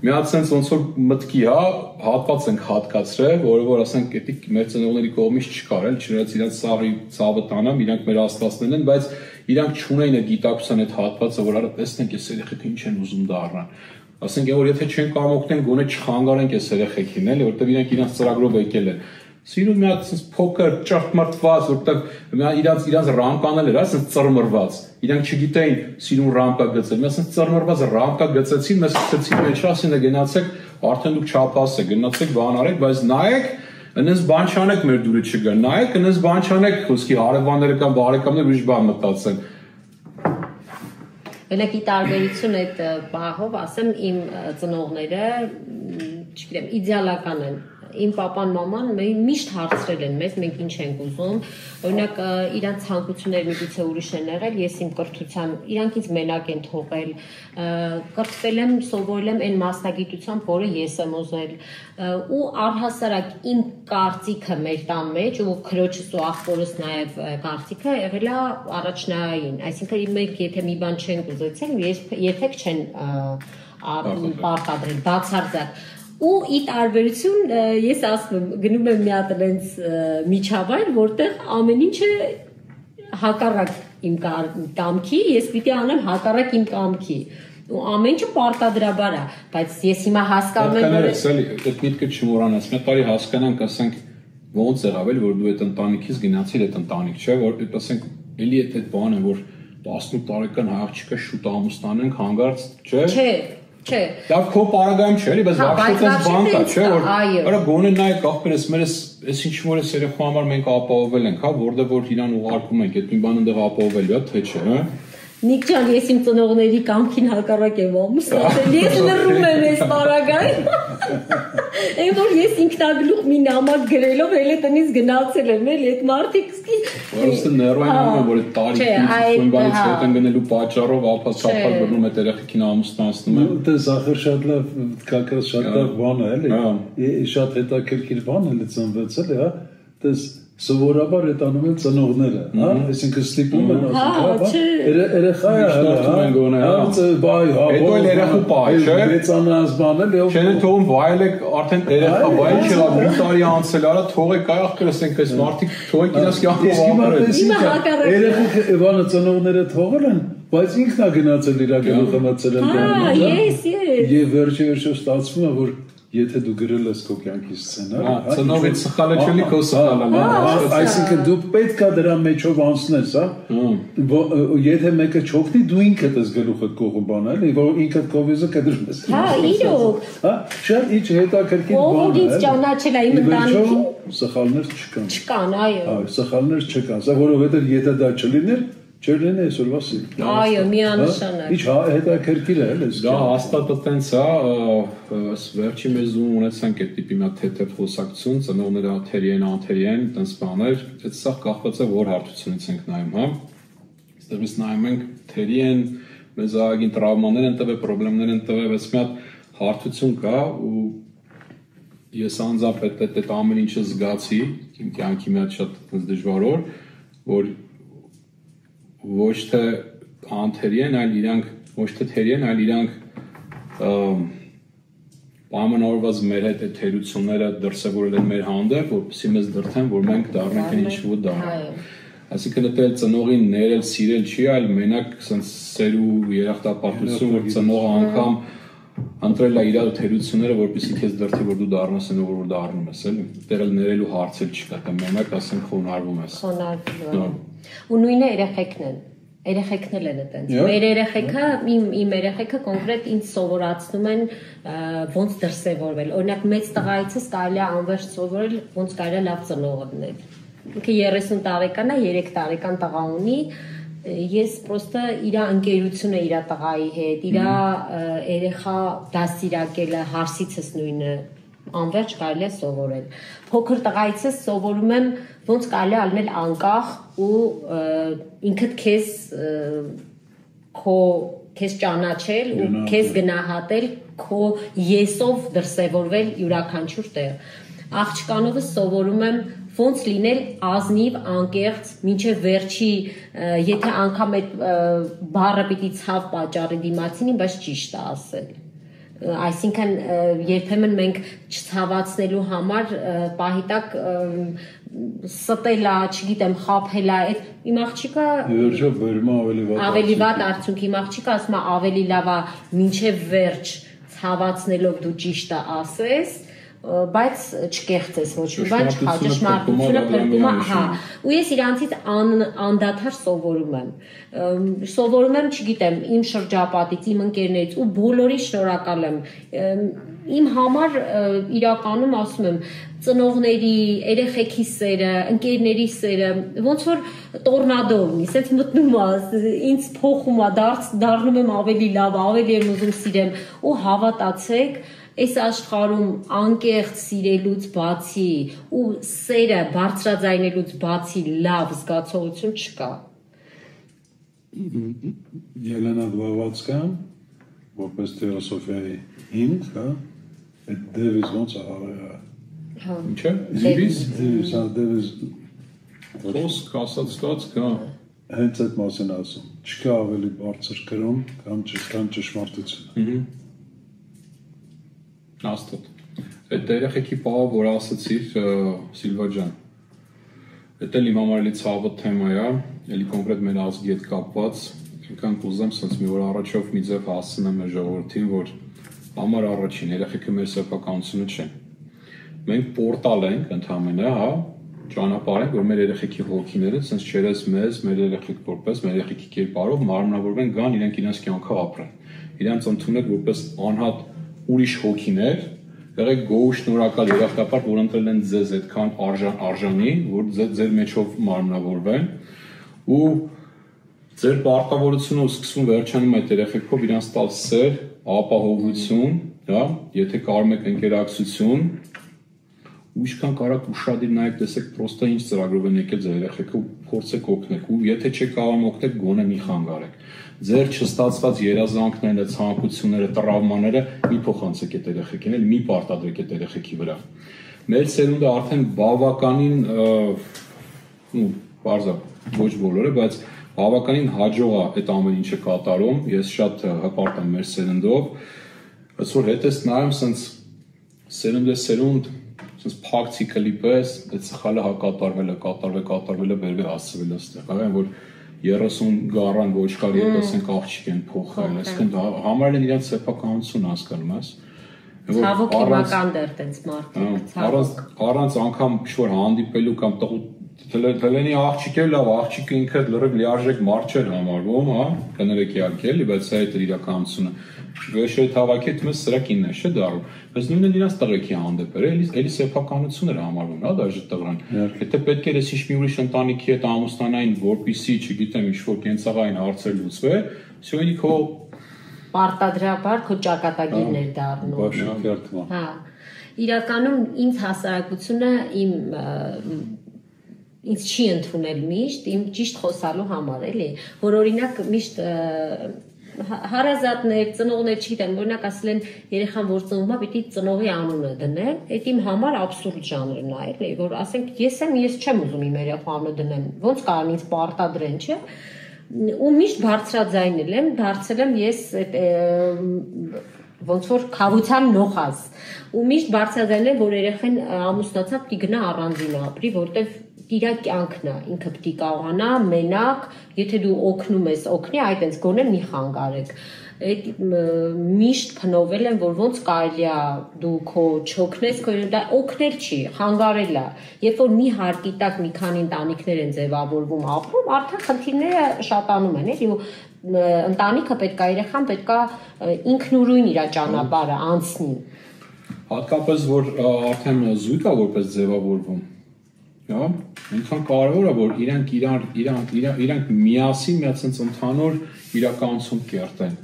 մի հատ sense ոնց որ մտքի, հա, հատված ենք հատկացրել, որը որ ասենք էդիկ մեր ծնողների կողմից չկար, էլ չնայած իրանք սաղի ցավը տանամ, իրանք մեր աստվածներն են, բայց իրանք չունեին այդ գիտակցության այդ հատվածը, որ արա տեսնենք այս երեխեքը ինչ են ուզում դառնան։ Ասենք որ եթե չեն կարող օգնեն, գոնե չխանգարենք այս երեխեքին, էլի, որտեղ իրանք իրենց ծրագրով եկել են։ Սիրուն մի հատ փոքր ճրտմրտված, որտեղ իրանց ռամկանել էր, ասես ծռմռված։ Իրանք չգիտեին սիրուն ռամկա գծել, մի ասես ծռմռված ռամկա գծեցին, մեզ ցեցին մեջ, ասին է գնացեք, արդեն դուք չափաս եք, գնացեք բան արեք, բայց նայեք, այնպես բան չանեք մեր դուրը չգա, նայեք, այնպես բան չանեք, խոսքի հարևանները կամ բարեկամները ուրիշ բան մտածեն։ Օրինակ ի տարբերություն այդ բաղով, ասեմ, իմ ծնողները, չգիտեմ, իդեալական են։ Իմ papan maman միշտ հարցրել են մեզ, մենք ինչ ենք ուզում, օրինակ իրանց ցանկությունները միգուցե ուրիշ են եղել, ես իմ կրթության, իրանք ինձ մենակ են թողել, կրթվել եմ, սովորել եմ այն մասնագիտությամբ, որը ես եմ ուզել, ու առհասարակ իմ կարծիքը մեր տան մեջ ու քրոջս ու աղբորս նաև կարծիքը եղել է առաջնային, այսինքն մենք եթե մի բան չենք ուզեցել, երբեք չեն պարտադրել, բացարձակ ու ի տարբերություն ես ասում եմ գնում եմ մի հատ այնց միջավայր որտեղ ամեն ինչը հակառակ իմ կամքի ես պիտի անեմ հակառակ իմ կամքի ու ամեն ինչը պարտադրաբար է բայց ես հիմա հասկանում եմ որ այդ միտքը չմոռանաս մի տարի հասկանանք ասենք ոնց եղավ էլ որ դու այդ ընտանիքից գնացիր այդ ընտանիք չէ որ ասենք էլի այդ բանը որ 18 տարեկան աղջիկը շուտ ամուսնան ենք հանգարց չէ Չէ։ Լավ քո պարագայում չէ, բայց վախշուտես բան կա, չէ, որ արա գոնե նայեք ախպերս, մերս այս ինչ որ է երեխա համար մենք ապահովել ենք, հա, որտեղ որ իրան ուղարկում ենք, այդ մի բան ընդեղ ապահովելու է, թե չէ, հա։ Նիկ ջան, ես իմ ծնողների կամքին հակառակ եմ ամուսնացել, ես լռում եմ այս պարագայում։ Այն որ ես ինքնագլուխ մի նամակ գրելով էլի տնից գնացել եմ, էլի այդ մարդիկ սկի։ Որովհետեւ ներվային անում որ այդ տարիքին բանից հետ են գնելու պատճառով ափած բռնում այդ երեխեքին ամուսնացնում են։ Դա զախր շատ լավ, կակաս շատ լավ բան է, էլի։ Շատ հետաքրքիր բան է ծնվեց, էլի, հա։ Դες սովորաբար այդ անում են ծնողները, հա, այսինքն ստիպում են ասում, երեխա է, բայ, հա, այդ երեխու բայ, չէ։ Մեծանաս բան է, Չեն թողում վայելեք արդեն երեխա բայ չեղա մի տարի անցել, արա թողեք այ ախպեր ասենք այս մարդիկ թողեք իրաց կյանքով ապրեն։ Երեխեքը բանը ծնողները թողել են, բայց ինքն է գնացել իր գլուխը մտցել են բանը։ Եվ վերջը ստացվում է, որ Եթե դու գրել ես քո կյանքի սցենարը, ծնողից սխալը չլի քո սխալը։ Այսինքն դու պետք է դրա մեջով անցնես, հա։ Եթե մեկը չօգնի, դու ինքդ ես գլուխդ կողմ բան, էլի, որ ինքդ կովիզը կդրում ես։ Հա, իրոք։ Հա, շատ ինչ հետաքրքիր բան է։ Ով ճանաչել է իմ ընտանիքին։ Սխալներ չկան։ Չկան, այո։ Այո, սխալներ չկան, սա որովհետև եթե դա չլիներ Չերնեն է այսօրվա սին։ Այո, միանշանակ։ Ինչ հետաքրքիր է, էլի։ Դա հաստատ տենց է, վերջի մեզ ունեցանք այդ տիպի մի թեթև խոսակցություն, ծնողները աթերի են, անթերի են, տենց բաներ, այդ սա կախված է որ հարթությունից ենք նայում, հա։ Այստեղից նայում ենք թերի են, մեզ ագին տրավմաներ են տվել, խնդիրներ են տվել, բայց մի հատ հարթություն կա ու ես անձամբ այդ ամեն ինչը զգացի, իմ կյանքի մի հատ շատ դժվար օր, որ ոչ թե անթերի են, այլ իրանք ոչ թե թերի են, այլ իրանք պայմանավորված մեր հետ այդ թերությունները դրսևորել են մեր հանդեպ, որպեսզի մեզ դրթեն, որ մենք դառնանք ինչ որ դառնանք։ Այսինքն դա ծնողին ներել, սիրել չի, այլ մենակ sense սեր ու երախտապարտություն, որ ծնողը անգամ ընտրել է իր թերությունները, որպեսզի քեզ դրթի, որ դու դառնաս այն որ դառնում ես, էլի։ Դեռ ներելու հարցել չկա, դա մենակ ասենք խոնարհվում ես։ Խոնարհվում։ Ու նույնը երեխեքն են։ Երեխեքն են այդպես։ Մեր երեխեքը, իմ երեխեքը կոնկրետ ինձ սովորացնում են ոնց դրսևորվել։ Օրինակ մեծ տղայիցս կարելի է անվերջ սովորել ոնց կարելի է լավ ծնող լինել։ Ինքը 30 տարեկան է, 3 տարեկան տղա ունի։ Ես պրոստը իր ընկերությունը իր տղայի հետ, իր երեխա դասիրակելը, հարսիցս նույնը անverջ կարելի է սովորել։ Փոքր տղայիցս սովորում եմ ոնց կարելի է ալնել անկախ ու ինքդ քեզ ճանաչել ու քեզ գնահատել, քո եսով դրսևորվել յուրաքանչյուր տեղ։ Աղջկանովս սովորում եմ ոնց լինել ազնիվ, անկեղծ, մինչև վերջի, եթե անգամ այդ բառը պիտի ցավ պատճառի դիմացինին, բայց ճիշտ է ասել։ Այսինքն երբեմն մենք չցավացնելու համար պահիտակ ստելա, չգիտեմ, խաբելա, այդ իմ աղջիկը վերջը բերում ավելի վատ արդյունք, իմ աղջիկը ասում է ավելի լավ է մինչև վերջ ցավացնելով դու ճիշտը ասես, բայց չկեղծես ոչ մի բան չկա, ճշմարտությունը փրկում է, հա, ու ես իրանցից անդադար սովորում եմ, չգիտեմ, իմ շրջապատից, իմ ընկերներից ու բոլորի շնորհակալ եմ, իմ համար իրականում ասում եմ, ծնողների, երեխեքի սերը, ընկերների սերը, ոնց որ տորնադո ունի, սենց մտնում է, ինձ փոխում է, դառնում եմ ավելի լավ, ավելի եմ ուզում սիրեմ ու հավատացեք, այս աշխարհում անկեղծ սիրելուց բացի ու սերը բարձրաձայնելուց բացի լավ զգացողություն չկա։ Ելենա Դվավացկան, որպես ֆիլոսոֆիայի հիմք, հա, այդ դևիզ ոնց է Հա։ Ինչե՞։ Դևիզ, դևիզ խոսք ասած կա։ Հենց այդ մասին ասում, չկա ավելի բարձր կրում կամ ճշմարտություն։ Աստոտ։ Այդ երեխեքի պահը, որ ասացիր Սիլվա ջան, դա էլ իմ համար էլի ցավոտ թեմա է, էլի կոնկրետ մեր ազգի հետ կապված, ինքան կուզեմ ասած մի որ առաջով մի ձև հասցնեմ մեր ժողովրդին, որ համար առաջին երեխեքը մեր սեփականությունը չեն։ Մենք պորտալ ենք ընդհանրապես, հա, ճանապարհ ենք, որ մեր երեխեքի հոգիները, sense չերես մեզ, մեր երեխեք որպես մեր երեխեքի կերպարով մարմնավորվեն, գան իրենք իրենց կյանքը ապրեն։ Իրենց ընդունել որպես անհատ ուրիշ հոգիներ, եղեք գոհ շնորհակալ երախտապար, որ ընտրել են ձեզ այդքան արժանի, որ ձեր մեջով մարմնավորվեն ու ձեր պարտավորությունը սկսվում վերջանում այդ երեխեքով իրանց տալ սեր, ապահովություն, հա, եթե կարում եք ընկերակցություն, ու ինչքան կարաք ուշադիր նայեք, տեսեք պրոստը ինչ ծրագրով են եկել ձեր երեխեքը ու փորձեք օգնել, ու եթե չեք կարող օգնել, գոնե մի խանգարեք։ Ձեր չստացված երազանքները, ցանկությունները, տրավմաները մի փոխանցեք այդ երեխեքին, մի պարտադրեք այդ երեխեքի վրա։ Մեր սերունդը արդեն բավականին, բարձր, ոչ բոլորը, բայց բավականին հաջող է այդ ամեն ինչը կատարում, ես շատ հպարտ եմ մեր սերնդով, բայց որ հետ ես նայում, սենց սերունդ, սենց փակ ցիկլի պես, այդ սխալը կատարվել է, բերվել հասցվել այստեղ, այգան որ 30 գարան ոչխար ետասենք աղջիկ են փոխել, այսինքն համարել են իրենց սեփականություն հասկանում ես։ Ցավոք հիմական դեռ տենց մարդիկ, ցավոք։ Առանց անգամ ինչ-որ հանդիպելու կամ Դլենի աղջիկ է լավ, աղջիկը ինքը լրիվ լիարժեք մարդ չէր համարվում, հա, կներեք իհարկե էլի, բայց սա է իրականությունը։ Վերջերս հավաքել դու սրա կինն է, չէ՞ դառնում։ Բայց նույնն իրաց տղեկի հանդեպ էր, էլի սեփականություն էր համարվում, հա, դաժե տղրան։ Եթե պետք էր ինչ մի ուրիշ ընտանիքի հետ ամուսնանային, որպիսի, չգիտեմ, ինչ-որ կենցաղային հարցեր լուծվե, սյունի քո պարտադրաբար քո ճակատագիրն էր դառնում։ Բաշկերտման։ Հա։ Իրականում ինձ հասարակությունը ինձ չի ընդունել միշտ իմ ճիշտ խոսալու համար, էլի, որ օրինակ միշտ հարազատներ, ծնողներ, չգիտեմ, օրինակ ասել են երեխան որ ծնվում է, պիտի ծնողի անունը դնեն, այդ իմ համար աբսուրդ ժանրն է, էլի, որ ասենք ես չեմ ուզում իմ երեխա անունը դնեմ, ոնց կարող ինձ պարտադրեն, չէ՞։ Ու միշտ բարձրաձայնել եմ, դարձել եմ ես ոնց որ խավության նոխազ ու միշտ բարձրաձայնել եմ, որ երեխան ամուսնացավ պիտի գնա առանձին ապրի, որտեվ իր կյանքն է, ինքը պիտի կարողանա մենակ, եթե դու օգնում ես, օգնի, այտենց գոնե մի խանգարեք։ Այդ միշտ փնովել են, որ ոնց կարելի է դու քո չօգնես, դա օգնել չի, խանգարել է։ Երբ որ մի հարկի տակ մի քանի ընտանիքներ են ձևավորվում, ապրում, արդեն խնդիրները շատանում են, էլի, ու ընտանիքը պետքա երեխան պետքա ինքնուրույն իր ճանապարհը անցնի։ Հատկապես որ արդեն զույգ է որպես ձևավորվում, հա, այնքան կարևոր է որ իրանք միասին մի հատ ընդհանուր իրականություն կերտեն,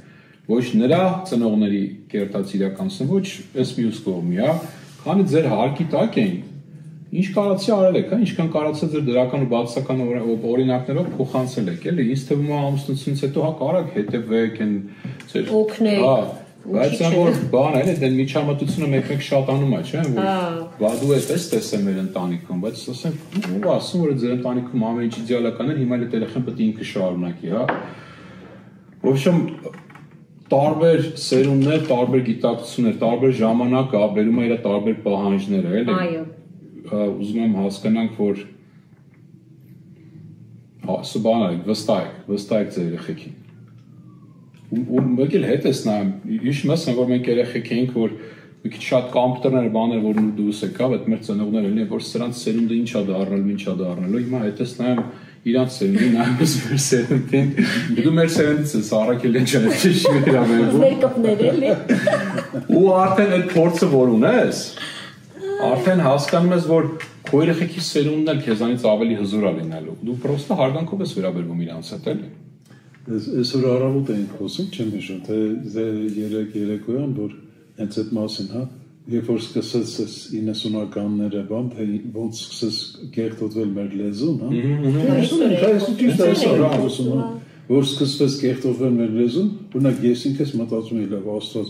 ոչ նրա ծնողների կերտած իրականություն, ոչ այս մյուս կողմի, հա, քանի ձեր հարկի տակ էին, ինչ կարացի արել եք, հա, ինչքան կարացա ձեր դրական ու բացասական օրինակներով փոխանցել եք, էլի, ինձ թվում է ամուսնությունից հետո հա կարակ հետևեք են ձեր օգնեք, հա, բայց որ բան է, դա միջամտությունը մեկ-մեկ շատանում է, չէ՞, որ բա դու ես տեսել մեր ընտանիքում, բայց ասենք ու ասում որ ձեր ընտանիքում ամեն ինչ իդեալական է, հիմա էլ երեխան պետք է ինքը շարունակի, հա։ Ոբշեմ տարբեր սերունդներ, տարբեր գիտակցություններ, տարբեր ժամանակ է, բերում է իր տարբեր պահանջները, էլի։ Այո։ Ուզում եմ հասկանանք, որ սուբանալ, վստահեք ձեր երեխեքին։ Ու մեկ էլ հետ ես նայում, հիշում ես, որ մենք երեխեք էինք, որ մի քիչ շատ կոմպյուտերներ բաներ որ դուրս եկավ, այդ մեր ծնողները լինեն, որ սրանց սերունդը ինչա դառնալու, հիմա հետս նայեմ իրանց սերունդին, նայեմ ես մեր սերունդին, դու մեր սերունդից ես Առաքելյան ջան, ճիշտ վերաբերվում։ Մեր կպներ էլի։ Ու արդեն այդ փորձը որ ունես, արդեն հասկանում ես, որ քո երեխեքի սերունդն էլ քեզանից ավելի հզոր է լինելու։ Դու պրոստը հարգանքով ես վերաբերվում իրանց հետ էլի։ Այսօր առավոտ էինք խոսում, չեմ հիշում, թե երեկոյան, որ հենց այդ մասին, հա, երբ որ սկսեց 90-ականները բան, թե ոնց սկսեց կեղտոտվել մեր լեզուն, հա։ Որ սկսվեց կեղտոտվել մեր լեզուն, օրինակ ես ինքս մտածում եմ, լավ Աստված,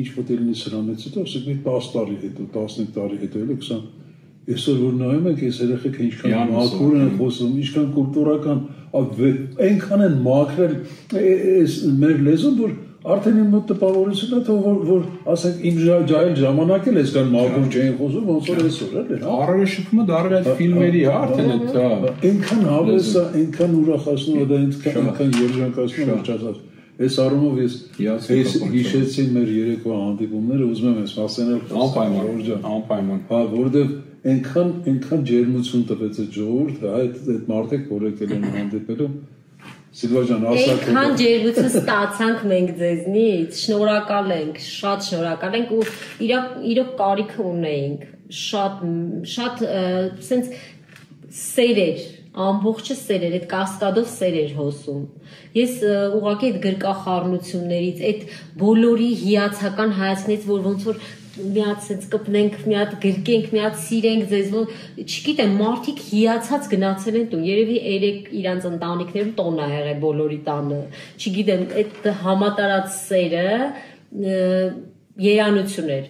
ինչ պետք է լինի սրանից հետո, ասեք մի 10 տարի հետո, 15 տարի հետո, էլի 20 Այսօր որ նայում ենք, այս երեխեքը ինչքան մաքուր են խոսում, ինչքան կուլտուրական, այնքան են մաքրել մեր լեզուն, որ արդեն իմ մոտ տպավորություն է, որ ասենք իմ ջահել ժամանակ էլ այսքան մաքուր չէին խոսում, ոնց որ այսօր էլի։ Առօրյա շփումը դառել այդ ֆիլմերի, արդեն այդ այնքան հավես է, այնքան ուրախացնում է, դա այնքան երջանկացնում է, չասած։ Այս առումով ես հիշեցի մեր երեկվա հանդիպումները, ուզում եմ ես հասնել անպայման, որովհետև այնքան ջերմություն տվեց այդ ժողովուրդը, այդ մարդիկ, որ եկել են հանդիպելու, Սիլվա ջան, ասա Այնքան ջերմություն ստացանք մենք ձեզնից, շնորհակալ ենք, շատ շնորհակալ ենք ու իրոք կարիքը ունեինք, շատ սենց սերեր, ամբողջը սերեր, այդ կասկադով սերեր հոսում։ Ես ուղղակի այդ գրկախառնություններից, այդ բոլորի հիացական հայացքներից, որ ոնց որ մի հատ սենց կպնենք, մի հատ գրկենք, մի հատ սիրենք ձեզ, չգիտեմ, մարդիկ հիացած գնացել են տուն, երևի երեք իրանց ընտանիքներում տոն է եղել բոլորի տանը, չգիտեմ, այդ համատարած սերը երանություն էր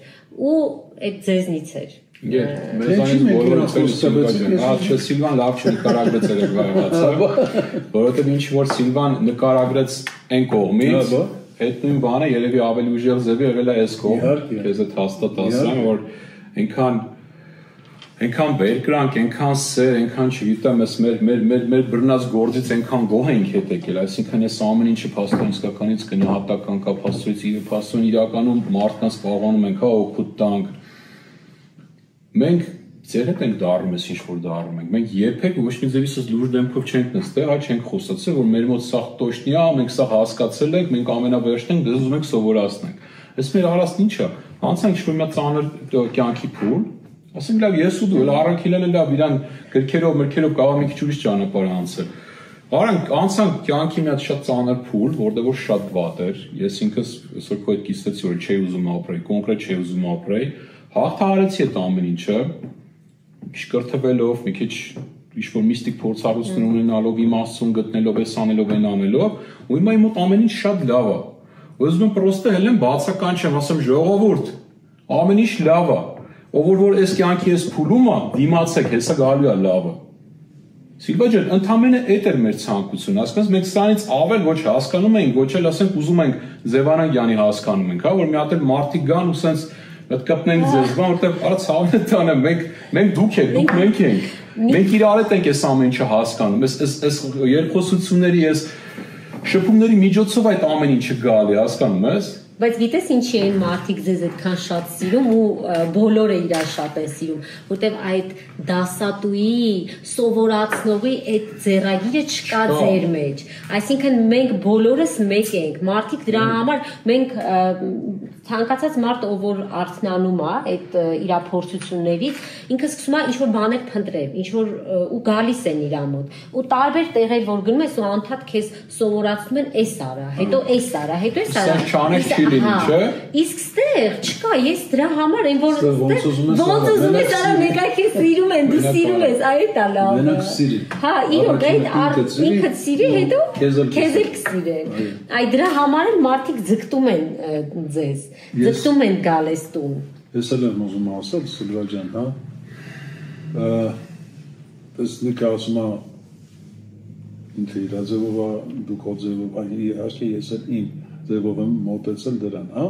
ու այդ ձեզնից էր։ Մեզանից բոլորը Սիլվան լավ չնկարագրեց երեկվա եղածը, որովհետև ինչ որ Սիլվան նկարագրեց այն կողմից Այդ նույն բանը երևի ավելի ուժեղ ձևի եղել է այս կողմ, քեզ այդ հաստատ ասեմ, որ այնքան բերկրանք, այնքան սեր, այնքան չգիտեմ, ես մեր բռնած գործից այնքան գոհ ենք հետ եկել, այսինքն այս ամեն ինչը փաստորեն իսկականից գնահատական կա, փաստորեն իրականում մարդկանց կարողանում ենք օգուտ տանք։ Մենք ձեր հետ ենք դառնում ես ինչ-որ դառնում ենք, մենք երբեք ոչ մի ձևի սս լուրջ դեմքով չենք նստել, չենք խոսացել, որ մեր մոտ սաղ տոշնի է, մենք սաղ հասկացել ենք, մենք ամենավերջն ենք, դες ուզում ենք սովորացնենք։ Այս մեր արածն ինչ է, անցանք ինչ-որ մի ծանր կյանքի փուլ, ասենք լավ ես ու դու, Առաքելյանը լավ իրան գրքերով, մրգերով կարող մի քիչ ուրիշ ճանապարհ անցել։ Անցանք կյանքի մի հատ շատ ծանր փուլ, որտեղ որ շատ վատ էր, ես ինքս այսօր քո հետ կիսեցի, որ չէի ուզում ապրեի, կոնկրետ չէի ուզում ապրեի, հաղթահարեցի այդ ամեն ինչը կրթվելով, մի քիչ ինչ-որ միստիկ փորձառություն ունենալով, իմաստություն գտնելով, այս անելով, այն անելով, ու հիմա իմ մոտ ամեն ինչ շատ լավ է։ Ուզում եմ պրոստը հելեմ բացական չեմ, ասեմ ժողովուրդ, ամեն ինչ լավ է։ Ով որ այս կյանքի այս փուլում է, դիմացեք, հեսա գալու է լավը։ Սիլվա ջան, ընդամենը այդ էր մեր ցանկությունը, ասես մենք սրանից ավել ոչ հասկանում ենք, ոչ էլ ասենք ուզում ենք Ձևանան Յանի հասկանում ենք, հա, որ մի հատ էլ մարդիկ գան ու սենց Այդ կապնենք ձեզ, որտեղ արա ցավն է տանը, մենք դուք եք, դուք մենք ենք։ Մենք իրար հետ ենք այս ամեն ինչը հասկանում։ Այս երկխոսությունների, այս շփումների միջոցով այդ ամեն ինչը գալի, հասկանում ես։ Բայց գիտես ինչի են մարդիկ ձեզ այդքան շատ սիրում ու բոլորը իրար շատ են սիրում, որտեվ այդ դասատուի, սովորացնողի այդ ձեռագիրը չկա ձեր մեջ։ Այսինքն մենք բոլորս մեկ ենք, մարդիկ դրա համար մենք ցանկացած մարդ ով որ արթնանում է այդ իր փորձություններից, ինքը սկսում է ինչ-որ բաներ փնտրել, ինչ-որ ու գալիս են իր մոտ։ Ու տարբեր տեղեր որ գնում ես ու անդադ քեզ սովորացնում են էս արա, հետո էս արա, հետո էս արա։ Իսկ ստեղ չկա, ես դրա համար եմ որ ոնց ուզում ես արա մեկ այ քեզ սիրում են, դու սիրում ես, այդ է լավ։ Մենակ սիրի։ Հա, իրոք այդ ինքդ սիրի, հետո քեզ էլ կսիրեն։ Այ դրա համար էլ մարդիկ ձգտում են ձեզ, ձգտում են գալես տուն։ Ես էլ եմ ուզում ասել, Սիլվա ջան, հա։ Տեսնի ասում եմ ինքը իր ձևով դու քո ձևով այլ ես էլ իմ ձևով եմ մոտեցել դրան, հա։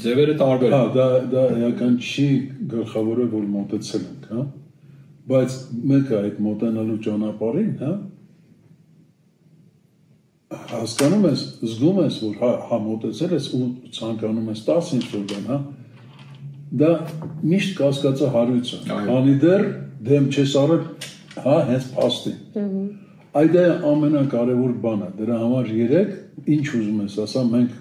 Ձևերը տարբեր են։ Հա, դա էական չի գլխավորը որ մոտեցել ենք, հա։ Բայց մեկը այդ մոտենալու ճանապարհին, հա, հասկանում ես, զգում ես, որ հա մոտեցել ես ու ցանկանում ես տաս ինչ որ բան, հա։ դա միշտ կասկածահարույց է։ Քանի դեռ դեմ չես արել, հա, հենց փաստին։ Այդ է ամենակարևոր բանը։ Դրա համար երեք ինչ ուզում ես ասա, մենք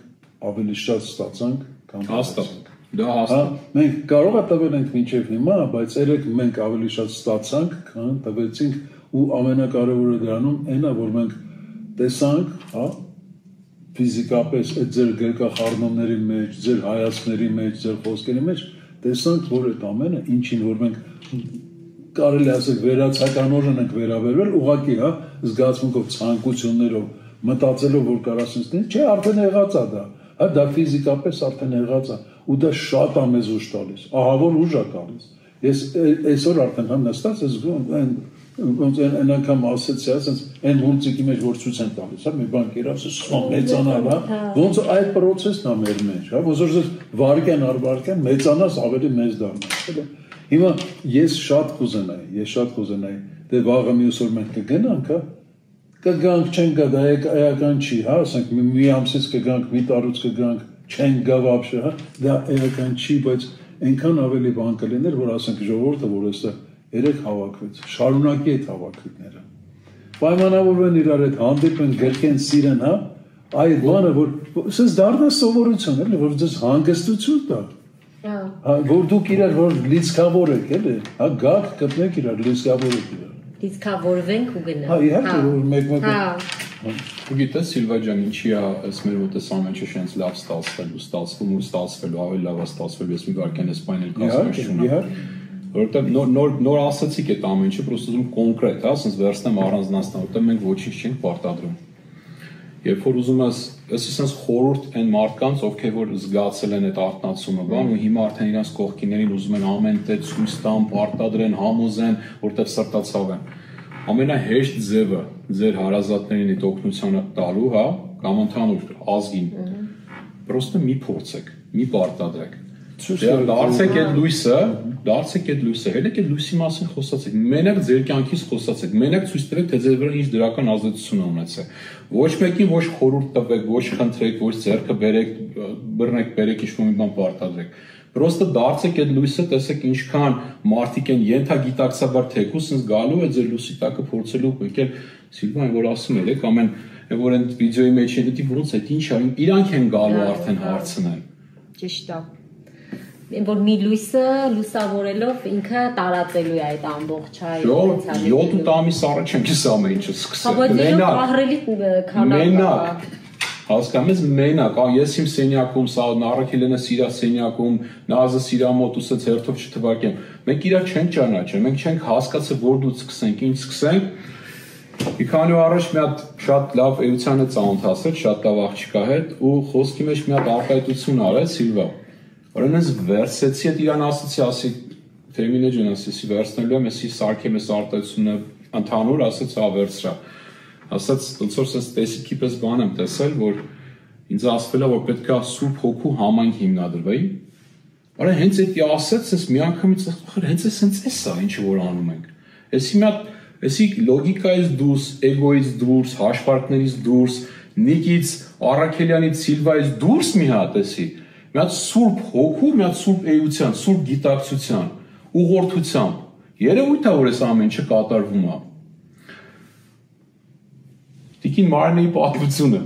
ավելի շատ ստացանք, կամ հաստատ։ Դա հաստատ։ Մենք կարող է տվել ենք մինչև հիմա, բայց երեք մենք ավելի շատ ստացանք, քան տվեցինք, ու ամենակարևորը դրանում այն է, որ մենք տեսանք, հա, ֆիզիկապես այդ ձեր գրկախառնումների մեջ, ձեր հայացքների մեջ, ձեր խոսքերի մեջ տեսանք, որ այդ ամենը ինչին որ մենք կարելի ասել վերացականորեն ենք վերաբերվել, ուղղակի, հա, զգացմունքով, ցանկություններով, մտածելով, որ կարաս ինձ, չէ, արդեն եղած է դա, հա, դա ֆիզիկապես արդեն եղած է, ու դա շատ է մեզ ուժ տալիս, ահա որ ուժ է տալիս։ Ես այսօր արդեն հա նստած ես զգում, ոնց այն անգամ ասեցի, ասենց այն մուլտիկի մեջ որ ցույց են տալիս, հա, մի բան կերავს, սխալ մեծանալ, հա, ոնց այդ process-ն է մեր մեջ, հա, ոնց որ վարկյան առ վարկյան մեծանաս ավելի մեծ դառնա։ Հիմա ես շատ կուզենայի, դե վաղը մյուս օր մենք կգնանք, հա, կգանք, չենք գա, դա էական չի, հա, ասենք մի ամսից կգանք, մի տարուց կգանք, չենք գա вообще, հա, դա էական չի, բայց այնքան ավելի բան կլիներ, որ ասենք ժողովուրդը, որ այստեղ երեք հավաքվեց, շարունակի այդ հավաքույթները։ Պայմանավորվեն իրար հետ հանդիպեն, գրքեն, սիրեն, հա, այդ բանը, որ սենց դառնա սովորություն, էլի, որ ձեզ հանգստություն տա։ Հա, որ դուք իրար որ լիցքավոր եք, էլի, հա, գաք գտնեք իրար, լիցքավոր եք իրար։ Լիցքավորվենք ու գնանք։ Հա, իհարկե, որ մեկ-մեկ։ Ու գիտես Սիլվա ջան, ինչի է այս մեր մոտես ամեն ինչ շենց լավ ստացվելու, ավելի լավ է ստացվելու, ես մի վարքյան Իսպանել կազմաշունը։ Որովհետև նոր ասացիք այդ ամեն ինչը, պրոստը ուզում կոնկրետ, հա, ասենց վերցնեմ առանձնացնեմ, որտեղ մենք ոչինչ չենք պարտադրում։ Երբ որ ուզում ես, ասես խորհուրդ այն մարդկանց, ովքեր որ զգացել են այդ արտնացումը, բան, ու հիմա արդեն իրենց կողքիներին ուզում են ամեն տեղ ցույց տան, պարտադրեն, համոզեն, որտեղ սրտացավ են։ Ամենահեշտ ձևը ձեր հարազատներին այդ օգնությունը տալու, հա, կամ ընդհանուր ազգին, պրոստը մի փորձեք, մի պարտադրեք։ Դարձեք այդ լույսը, հենց այդ լույսի մասին խոսացեք, մենակ ձեր կյանքից խոսացեք, մենակ ցույց տվեք, թե ձեր վրա ինչ դրական ազդեցություն ունեցել։ Ոչ մեկին ոչ խորհուրդ տվեք, ոչ խնդրեք, ոչ ձեռքը բերեք, բռնեք, բերեք, ինչ-որ մի բան պարտադրեք։ Պրոստը դարձեք այդ լույսը, տեսեք ինչքան մարդիկ են ենթագիտակցաբար թեկուս ինձ գալու է ձեր լույսի տակը փորձելու եկել Սիլվան որ ասում էր, եք ամեն որ այն վիդեոյի մեջ է դիտի ոնց է, ինչ է, իրանք են գալու արդեն հարցնեն։ Ճիշտ է։ Որ մի լույսը լուսավորելով ինքը տարածելու է այդ ամբողջ հայ։ 7 ամիս առաջ ենք ես ամեն ինչը սկսել։ Բայց ահրելի քանակակ։ Հասկանում ես մենակ, ես իմ սենյակում, Նարաքելենը սիրա սենյակում, Նազը սիրա մոտուսը ձերթով չթվարկեմ։ Մենք իրար չենք ճանաչել, մենք չենք հասկացել որ դու սկսենք, ինչ սկսենք։ Մի քանի օր առաջ մի հատ շատ լավ էությանը ծանոթացել, շատ լավ աղջկա հետ ու խոսքի մեջ մի հատ արտահայտություն արել Սիլվա։ Որն ես վերցեցի այդ իրան ասացի, Թերմինե ջան, ասեցի վերցնելու եմ, էսի սարքեմ այս արտահայտությունը ընդհանուր, ասեց հա վերցրա։ Ասաց ոնց որ sense տեսիքի պես բան եմ տեսել, որ ինձ ասվել է որ պետք է սուրբ հոգու համայնք հիմնադրվեի։ Արա հենց էդի ասեց, sense մի անգամից ախր հենց է sense էսա ինչը որ անում ենք։ Էսի մի հատ, էսի լոգիկայից դուրս, էգոից դուրս, հաշվարկներից դուրս, Նիկից, Առաքելյանից, Սիլվայից դուրս մի հատ էսի։ Մի հատ սուրբ հոգու, մի հատ սուրբ էության, սուրբ գիտակցության, ուղղորդության։ Երևույթ է որ այս ամեն ինչը կատարվում է։ Տիկին Մարինեի պատմությունը։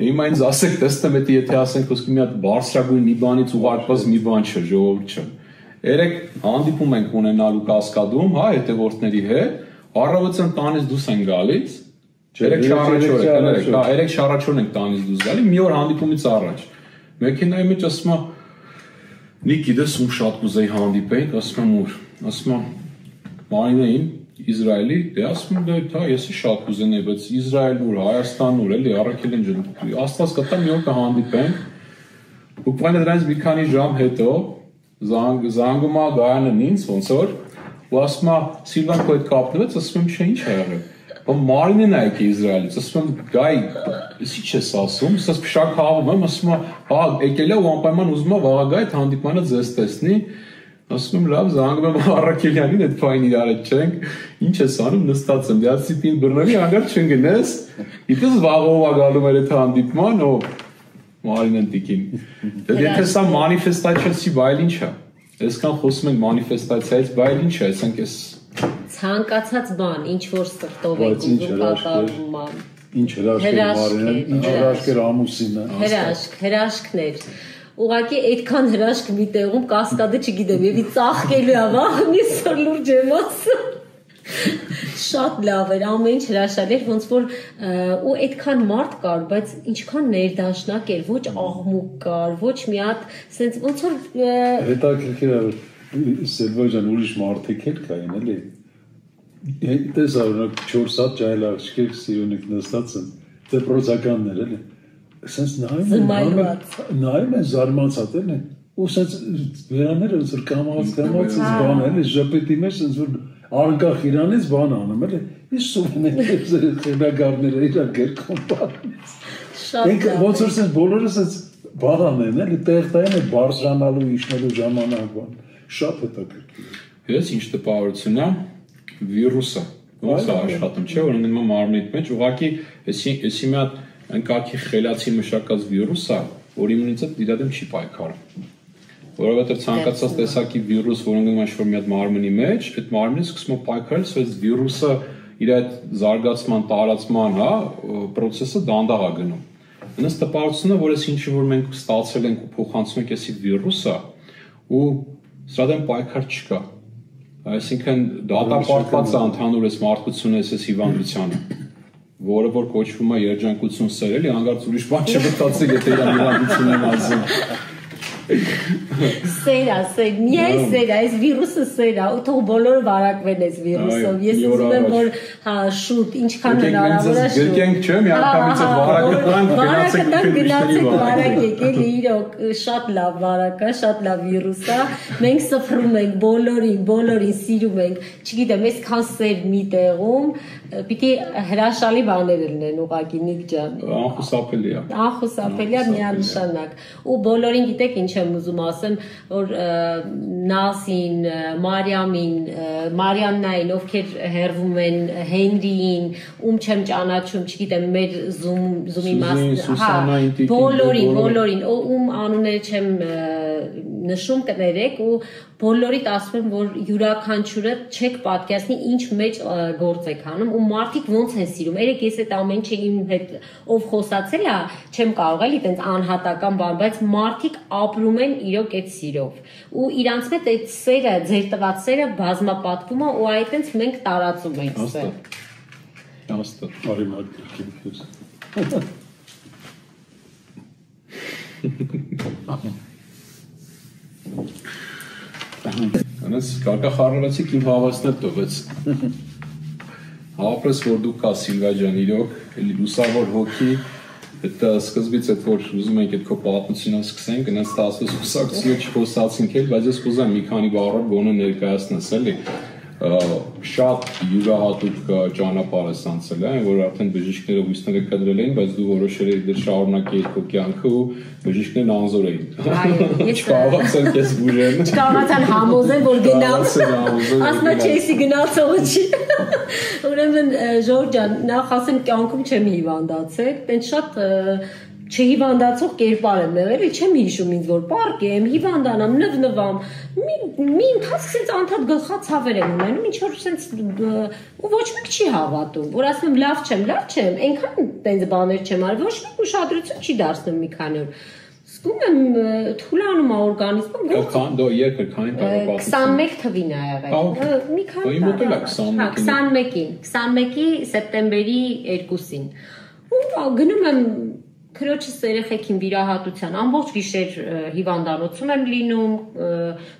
Հիմա ինձ ասեք, տեսնեմ էդի եթե ասենք ոսկի մի հատ բարձրագույն մի բանից ուղարկված մի բան չէ, ժողովուրդ չէ։ Երեք հանդիպում ենք ունենալու Կասկադում, հա, հետևորդների հետ, առավոտյան տանից դուրս են գալիս։ Երեք շարաչոր ենք տանից դուրս գալի, մի օր հանդիպումից առաջ։ Մեքենայի մեջ ասում է Նիկ գիտես ում շատ կուզեի հանդիպեինք, ասում եմ ուր, ասում եմ Մարինեին Իսրայելի, դե ասում եմ դա ես շատ կուզենայի, բայց Իսրայելն ուր, Հայաստանն ուր, էլի Առաքելեն ջան, Աստված կտա մի օր կհանդիպենք։ Բուկվալmente դրանից մի քանի ժամ հետո զանգում է Գայանն ինձ ոնց որ ու ասում է Սիլվան քո հետ կապնվեց, ասում եմ չէ, ինչ է եղել։ Բայց Մարինեն է եկել Իսրայելից, ասում եմ գայ, ի՞նչ ես ասում, ասես փշակ հավում եմ, ասում է հա եկել է ու անպայման ուզում է վաղ գա այդ հանդիպանը ձեզ տեսնի, ասում եմ լավ զանգում եմ Առաքելյանին, այդ փայն իրար հետ չենք, ինչ ես անում, նստած եմ, դասիպին բռնելի հանգար չընկնես, իդես վաղով է գալու մեր այդ հանդիպման, ո Մարինեն տիկին։ Դե եթե սա մանիֆեստացիա չի, բայլ ինչ է։ Այսքան խոսում ենք մանիֆեստացիայից, բայց ինչ է, ասենք այս ցանկացած բան, ինչ որ սրտով է ուզում կատարում է։ Ինչ հրաշք էր Մարինեն, ինչ հրաշք էր ամուսինը։ Հրաշքներ։ Ուղղակի այդքան հրաշք մի տեղում կասկադը չգիտեմ, եւ ի ծաղկելու է վաղնի սոր լուրջ եմ ասում։ Շատ լավ էր, ամեն ինչ հրաշալի էր, ոնց որ ու այդքան մարդ կար, բայց ինչքան ներդաշնակ էր, ոչ աղմուկ կար, ոչ մի հատ, sense ոնց որ հետաքրքիր է, Սելվաջան ուրիշ մարդիկ էլ կային, էլի։ Դες օրինակ 4 հատ ջահել աղջիկ սիրունիկ նստած են, դեպրոցականներ, էլի։ Sense նայում են զարմացած էլի։ Ու sense վերաները ոնց որ կամած բան էլի, ժպիտի մեջ sense որ անկախ իրանից բան անում էլի։ Ես սովն եմ խելագարները իրար գերքում բանից։ Շատ ոնց որ sense բոլորը sense բան են էլի, տեղտային է բարձրանալու իջնելու ժամանակ բան։ Շատ հետաքրքիր։ Ես ինչ տպավորություն է վիրուսը, ոնց է աշխատում, չէ՞, որ ունենում մարմնիդ մեջ, ուղղակի էսի մի հատ ընկակի խելացի մշակած վիրուս է, որ իմունիտետը իր դեմ չի պայքարում։ Որովհետև ցանկացած տեսակի վիրուս, որ ունենում է ինչ-որ մի հատ մարմնի մեջ, այդ մարմինը սկսում է պայքարել, սա այս վիրուսը իր այդ զարգացման, տարածման, հա, process-ը դանդաղ է գնում։ Այնպես տպավորությունը, որ այս ինչը որ մենք ստացել ենք ու փոխանցում ենք այսի վիրուսը, ու սրա դեմ պայքար չկա։ Այսինքն դատապարտված է ընդհանուր այս մարդկությունը, այս հիվանդությանը, որը որ կոչվում է երջանկություն սերելի, հանգարց ուրիշ բան չմտածել, եթե իր հիվանդություն եմ ասում։ Սերա, միայն սերա, այս վիրուսը սերա, ու թող բոլորը վարակվեն այս վիրուսով։ Ես ուզում եմ, որ շուտ, ինչքան հնարավոր է շուտ։ Գնանք չէ, մի անգամից վարակտանք, գնացեք վարակեք, էլի իրոք, շատ լավ վարակ է, շատ լավ վիրուս է։ Մենք սփռում ենք բոլորին սիրում ենք, չգիտեմ, այսքան սեր մի տեղում, պիտի հրաշալի բաներ լինեն ուղղակի Նիկ ջան։ Անխուսափելի է։ Անխուսափելի է միանշանակ։ Ու բոլորին գիտեք ինչ եմ ուզում ասեմ, որ Նասին, Մարիաննային, ովքեր հերվում են, Հենրիին, ում չեմ ճանաչում, չգիտեմ, մեր Zoom-ի մաս, բոլորին, ում անունները չեմ նշում կներեք ու բոլորիդ ասում եմ, որ յուրաքանչյուրը չեք պատկերացնի ինչ մեջ գործ եք անում ու մարդիկ ոնց են սիրում։ Երեք ես այդ ամեն ինչը իմ հետ ով խոսացել է, չեմ կարող էլի այտենց անհատական բան, բայց մարդիկ ապրում են իրոք այդ սիրով։ Ու իրանց հետ այդ սերը, ձեր տված սերը բազմապատկվում է ու այտենց մենք տարածում ենք սեր։ Աստղ։ Արի մատկրկին։ Անես կարկա խառնվեցիք իմ հավասնել տվեց։ Հավապրես որ դուք կա Սիլվա ջան իրոք, էլի լուսավոր հոգի, այդ սկզբից այդ որ ուզում ենք այդ քո պատմությունը սկսենք, այնց 10 խոսակցություն չխոսացինք էլ, բայց ես կուզեմ մի քանի բառով գոնե ներկայացնես, էլի։ Շատ յուրահատուկ ճանապարհ ես անցել, որ արդեն բժիշկները հույսները կտրել էին, բայց դու որոշել ես դեռ շարունակել քո կյանքը ու բժիշկներն անզոր էին։ Չկարողացան քեզ բուժել։ Չկարողացան համոզել, որ գնաց։ Ասում է Չեսի գնացողը չի։ Ուրեմն Ժորժ ջան, նախ ասեմ կյանքում չեմ հիվանդացել, տենց շատ չհիվանդացող կերպար եմ եղել, չեմ հիշում ինձ որ պարկ եմ, հիվանդանամ, նվնվամ, մի ընթացք սենց անդադ գլխացավեր եմ ունենում, ինչ որ սենց ու ոչ մեկ չի հավատում, որ ասում եմ լավ չեմ, այնքան տենց բաներ չեմ արել, ոչ մեկ ուշադրություն չի դարձնում մի քանի օր։ Սկում եմ թուլանում է օրգանիզմը։ Դո երկր քանի տարի 21 թվին է եղել։ Մի քանի տարի։ 21-ի սեպտեմբերի 2-ին։ Ու գնում եմ քրոջս երեխեքին վիրահատության ամբողջ գիշեր հիվանդանոցում եմ լինում,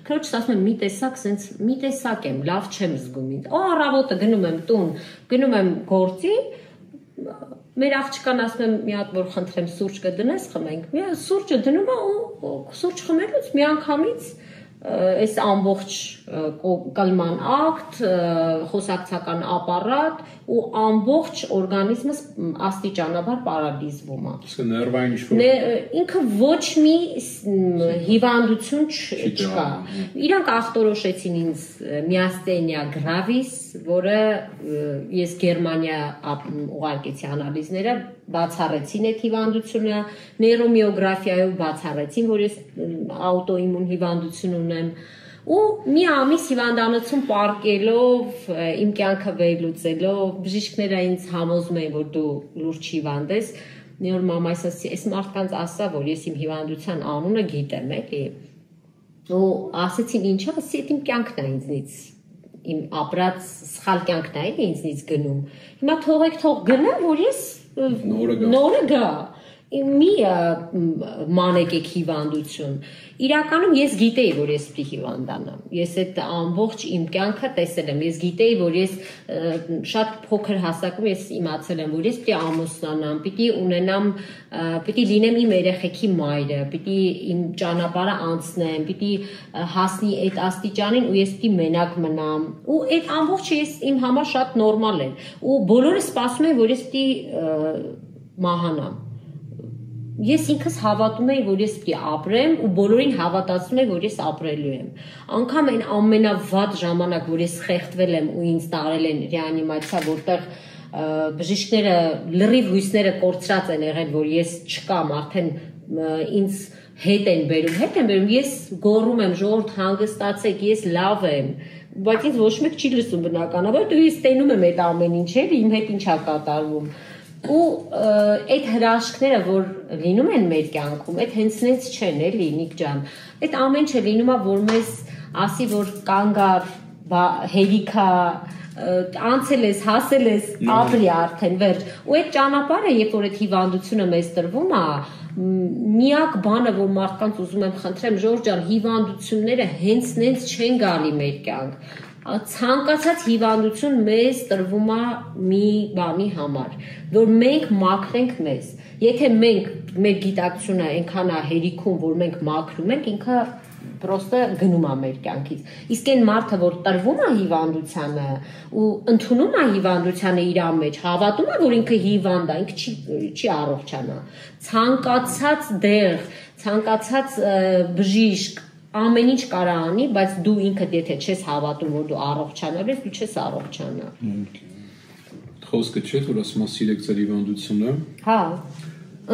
քրոջս ասում եմ մի տեսակ եմ, լավ չեմ զգում ինձ։ Առավոտը գնում եմ տուն, գնում եմ գործի, մեր աղջկան ասում եմ մի հատ որ խնդրեմ սուրճ կդնես խմենք։ Մի սուրճը դնում է ու սուրճ խմելուց մի անգամից այս ամբողջ կլման ակտ, խոսակցական ապարատ ու ամբողջ օրգանիզմս աստիճանաբար պարալիզվում է։ Իսկ ներվային ինչ-որ ինքը ոչ մի հիվանդություն չկա։ Իրանք ախտորոշեցին ինձ միաստենիա գրավիս, որը ես Գերմանիա ուղարկեցի անալիզները, բացառեցին այդ հիվանդությունը, նեյրոմիոգրաֆիայով բացառեցին, որ ես աուտոիմուն հիվանդություն ունեմ, ու մի ամիս հիվանդանոցում պարկելով իմ կյանքը վերլուծելով բժիշկները ինձ համոզում էին որ դու լուրջ հիվանդ ես մի օր մամայս ասի այս մարդկանց ասա որ ես իմ հիվանդության անունը գիտեմ էլի ու ասեցին ինչա ասի իմ կյանքն է ինձնից իմ ապրած սխալ կյանքն է ինձնից գնում հիմա թող գնա որ ես նորը գա մի մանեկեք հիվանդություն իրականում ես գիտեի որ ես պիտի հիվանդանամ ես այդ ամբողջ իմ կյանքը տեսել եմ ես գիտեի որ ես շատ փոքր հասակում ես իմացել եմ որ ես պիտի ամուսնանամ պիտի ունենամ պիտի լինեմ իմ երեխեքի մայրը պիտի իմ ճանապարհը անցնեմ պիտի հասնի այդ աստիճանին ու ես պիտի մենակ մնամ ու այդ ամբողջը ես իմ համար շատ նորմալ էր ու բոլորը սպասում են որ ես պիտի մահանամ Ես ինքս հավատում եմ, որ ես պիտի ապրեմ ու բոլորին հավատացնում եմ, որ ես ապրելու եմ։ Անկամ այն ամենավատ ժամանակ, որ ես խեղդվել եմ ու ինձ տարել են ռեանիմացիա, որտեղ բժիշկները լրիվ հույսները կորցրած են եղել, որ ես չկամ, արդեն ինձ հետ են բերում, ես գոռում եմ, ժողովուրդ հանգստացեք, ես լավ եմ, բայց ինձ ոչ մեկ չի լսում բնականաբար, դու ես տենում եմ այդ ամեն ինչ, իմ հետ ինչ է կատարվում։ Ու այդ հրաշքները որ լինում են մեր կյանքում այդ հենց նենց չեն էլի Նիկ ջան այդ ամեն չէ լինում է որ մեզ ասի որ կանգար հերիքա անցել ես հասել ես ապրի արդեն վերջ ու այդ ճանապարհը երբ որ այդ հիվանդությունը մեզ տրվում է միակ բանը որ մարդկանց ուզում եմ խնդրեմ Ժորժ ջան հիվանդությունները հենց նենց չեն գալի մեր կյանք ցանկացած հիվանդություն մեզ տրվում է մի բանի համար որ մենք մաքրենք մեզ եթե մենք մեր գիտակցությունը այնքան է հերիքում որ մենք մաքրում ենք ինքը պրոստը գնում է մեր կյանքից իսկ այն մարդը որ տրվում է հիվանդությանը ու ընդունում է հիվանդությանը իր մեջ հավատում է որ ինքը հիվանդ է ինքը չի առողջանա ցանկացած դեղ ցանկացած բժիշկ ամեն ինչ կարա անի, բայց դու ինքդ եթե չես հավատում, որ դու առողջանալու ես, դու չես առողջանա։ Խոսքը չէ, որ ասում ես սիրեք ձեր հիվանդությունը։ Հա։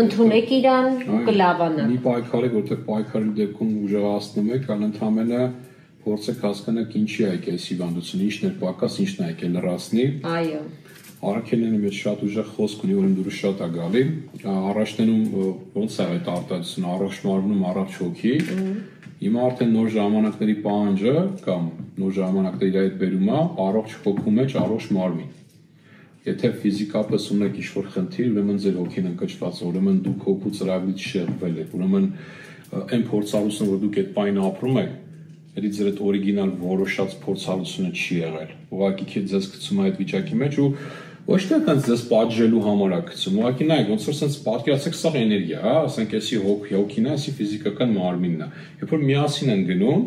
Ընդունեք իրան ու կլավանա։ Մի պայքար է, որտեղ պայքարի դեպքում ուժեղացնում եք, այլ ընդհանրապես փորձեք հասկանալ ինչի է եկել հիվանդությունը, ինչն է պակաս, ինչն է եկել լրացնի։ Այո։ Արաքելյանը մեծ շատ ուժեղ խոսք ունի, որին դուրս շատ է գալի։ Առաջներում ոնց է այդ արտադրությունը, առողջ մարմնում առողջ հոգի։ Հիմա արդեն նոր ժամանակների պահանջը կամ նոր ժամանակների այդ բերում է առողջ հոգու մեջ առողջ մարմին։ Եթե ֆիզիկապես ունեք ինչ-որ խնդիր, ուրեմն ձեր հոգին ընկճված է, ուրեմն դուք հոգու ծրագրից շեղվել եք, ուրեմն այն փորձառությունը, որ դուք այդ պայն ապրում եք, դա ձեր այդ օրիգինալ որոշած փորձառությունը չի եղել։ Ուղղակի քիչ ձեզ գցում է այդ վիճակի մեջ ու ոչ թե այդպես ձեզ պատժելու համար է գցում, ուղղակի նայեք, ոնց որ sense պատկերացեք սա էներգիա, հա, ասենք էսի հոգին է, էսի ֆիզիկական մարմինն է։ Երբ որ միասին են գնում,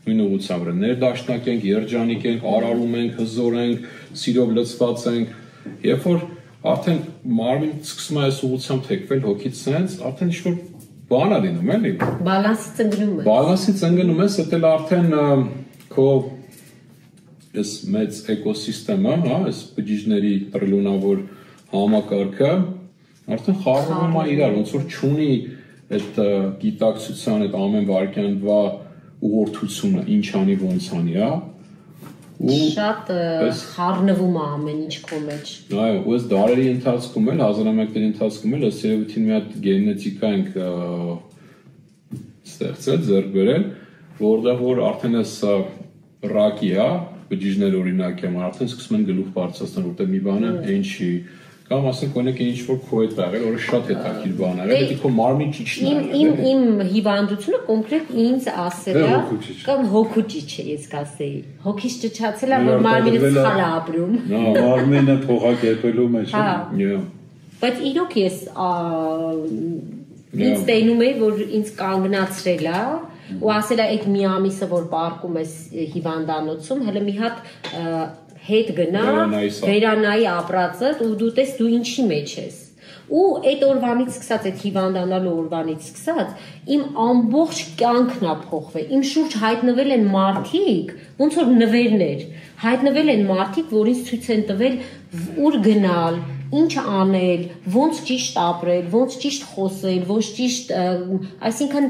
նույն ուղղությամբ վրա ներդաշնակ ենք, երջանիկ ենք, արարում ենք, հզոր ենք, սիրով լցված ենք, երբ որ արդեն մարմինը սկսում է այս ուղղությամբ թեքվել հոգից sense, արդեն ինչ-որ բան է լինում, էլի։ Բալանսից ընկնում է։ Բալանսից ընկնում ես, դա էլ արդեն քո այս մեծ էկոսիստեմը, հա, այս բջիջների տրիլիոնավոր համակարգը արդեն խառնվում է իրար, ոնց որ չունի այդ գիտակցության այդ ամեն վարքյանվա ուղղորդությունը, ինչ անի, ոնց անի, հա։ Ու շատ խառնվում է ամեն ինչ քո մեջ։ Այո, ու այս դարերի ընթացքում էլ, հազարամյակների ընթացքում էլ, ըստ երևույթին մի հատ գենետիկա ենք ստեղծել, ձեռք բերել, որտեղ որ արդեն այս ռակի, հա, բջիջներ օրինակ եմ, արդեն սկսում են գլուխ բարձրացնել, որտեղ մի բանը այն չի, կամ ասենք օրինակ ինչ որ քո հետ աղել, որը շատ հետաքրքիր բան է, դա քո մարմին ճիճն է։ Իմ հիվանդությունը կոնկրետ ինձ ասել է, կամ հոգու ճիճ է, ես կասեի։ Հոգիս ճճացել է, որ մարմինը սխալ է ապրում։ Մարմինը փոխակերպելու մեջ է։ Հա։ Բայց իրոք ես ինձ տենում է, որ ինձ կանգնացրել է ու ասել է այդ մի ամիսը որ պարկում ես հիվանդանոցում հələ մի հատ հետ գնա վերանայի ապրածդ ու դու տես դու ինչի մեջ ես ու այդ օրվանից սկսած այդ հիվանդանալու օրվանից սկսած իմ ամբողջ կյանքն է փոխվել իմ շուրջ հայտնվել են մարդիկ ոնց որ նվերներ հայտնվել են մարդիկ որ ինձ ցույց են տվել ուր գնալ ինչ անել, ոնց ճիշտ ապրել, ոնց ճիշտ խոսել, ոնց ճիշտ, այսինքն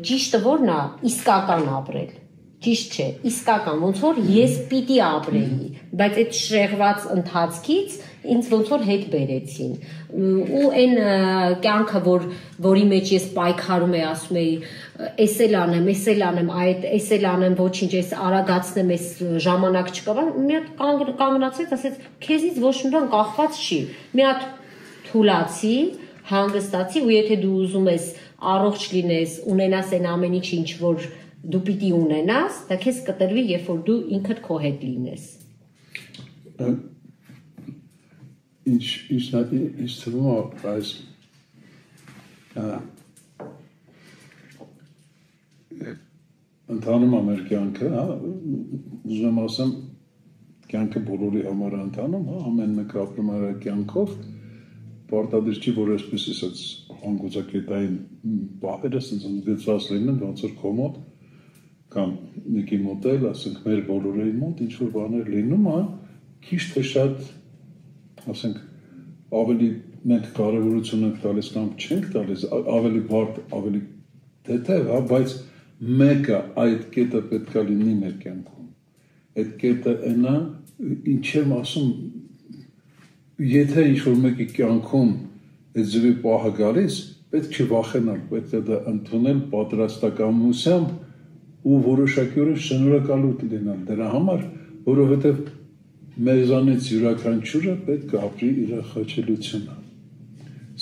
ճիշտը որն է, իսկական ապրել։ ճիշտ չէ, իսկական ոնց որ ես պիտի ապրեի, բայց այդ շեղված ընթացքից ինձ ոնց որ հետ բերեցին ու այն կյանքը որի մեջ ես պայքարում եի ասում էի էս էլ անեմ էս էլ անեմ ոչինչ էս արագացնեմ էս ժամանակ չկա մի հատ կանգնացեց ասեց քեզից ոչ մի բան կախված չի մի հատ թուլացի հանգստացի ու եթե դու ուզում ես առողջ լինես ունենաս այն ամեն ինչ որ դու պիտի ունենաս դա քեզ կտրվի երբ որ դու ինքդ քո հետ լինես Ինչ թվում է այս ընթանում է մեր կյանքը, ուզում եմ ասեմ կյանքը բոլորի համար ընթանում, ամեն մեկ ապրում է կյանքով, պարտադիր չի, որ այսպես ասած հանգուցակետային բաները ասենց ընդգծված լինեն, ոնց որ քո մոտ կամ մեկի մոտ էլ, ասենք մեր բոլորի մոտ ինչ որ բաներ լինում է, քիչ թե շատ ասենք ավելի մենք կարևորություն ենք տալիս կամ չենք տալիս, ավելի բարդ, ավելի թեթև, բայց մեկը այդ կետը պետք է լինի մեր կյանքում։ Այդ կետը այնա, ինչ եմ ասում, եթե ինչ-որ մեկի կյանքում այդ ձևի պահը գալիս, պետք չի վախենալ, պետք է դա ընդունել պատրաստակամությամբ ու որոշակիորեն շնորհակալություն լինել դրա համար, որովհետև մեզանից յուրաքանչյուրը պետք է ապրի իր խաչելությունը։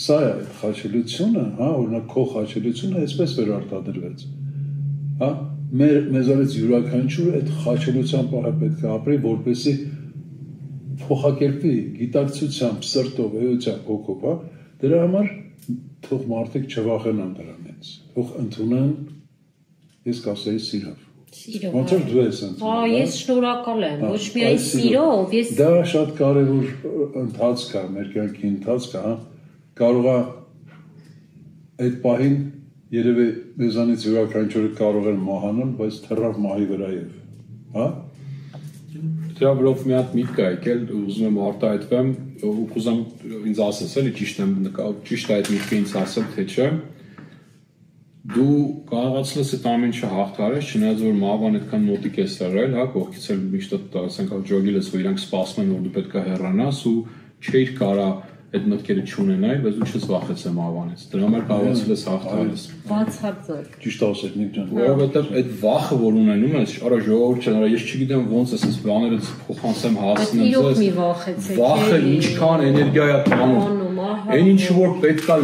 Սա է այդ խաչելությունը, օրինակ քո խաչելությունը այսպես վերարտադրվեց։ Մեզանից յուրաքանչյուրը այդ խաչելության պահը պետք է ապրի, որպեսզի փոխակերպվի գիտակցությամբ, սրտով, էությամբ, հոգով, դրա համար թող մարդիկ չվախենան դրանից, թող ընդունեն, ես կասեի սիրով։ Ոնց որ դու ես ընդունում։ Ես շնորհակալ եմ, ոչ միայն սիրով, ես դա շատ կարևոր ընթացք է, մեր կյանքի ընթացք է, կարող է այդ պահին երևի մեզանից յուրաքանչյուրը կարող է մահանալ, բայց թռավ մահի վրայով, Դրա վրով մի հատ միտք է եկել, ուզում եմ արտահայտվեմ, ու կուզեմ ինձ ասես, էլի ճիշտ է այդ միտքը ինձ ասել, թե չէ։ Դու կարողացել ես այդ ամեն ինչը հաղթարես, չնայած որ մահվան այդքան մոտիկ ես եղել, կողքից էլ միշտ ասենք ջոգել ես, որ իրանք սպասում են, որ դու պետք է հեռանաս ու չէիր կարա այդ մտքերը չունենայի, բայց դու չես վախեցել մահվանից։ Դրա համար կարողացել ես հաղթարես։ Բացարձակ։ Ճիշտ ասեք, Նիկ ջան։ Որովհետև այդ վախը, որ ունենում ես, արա ժողովուրդ չնայ, ես չգիտեմ ոնց ես այս բաները փոխանցեմ հասնեմ ձեզ։ Վախը ինչքան էներգիա է տանում։ Այն ինչը որ պետքա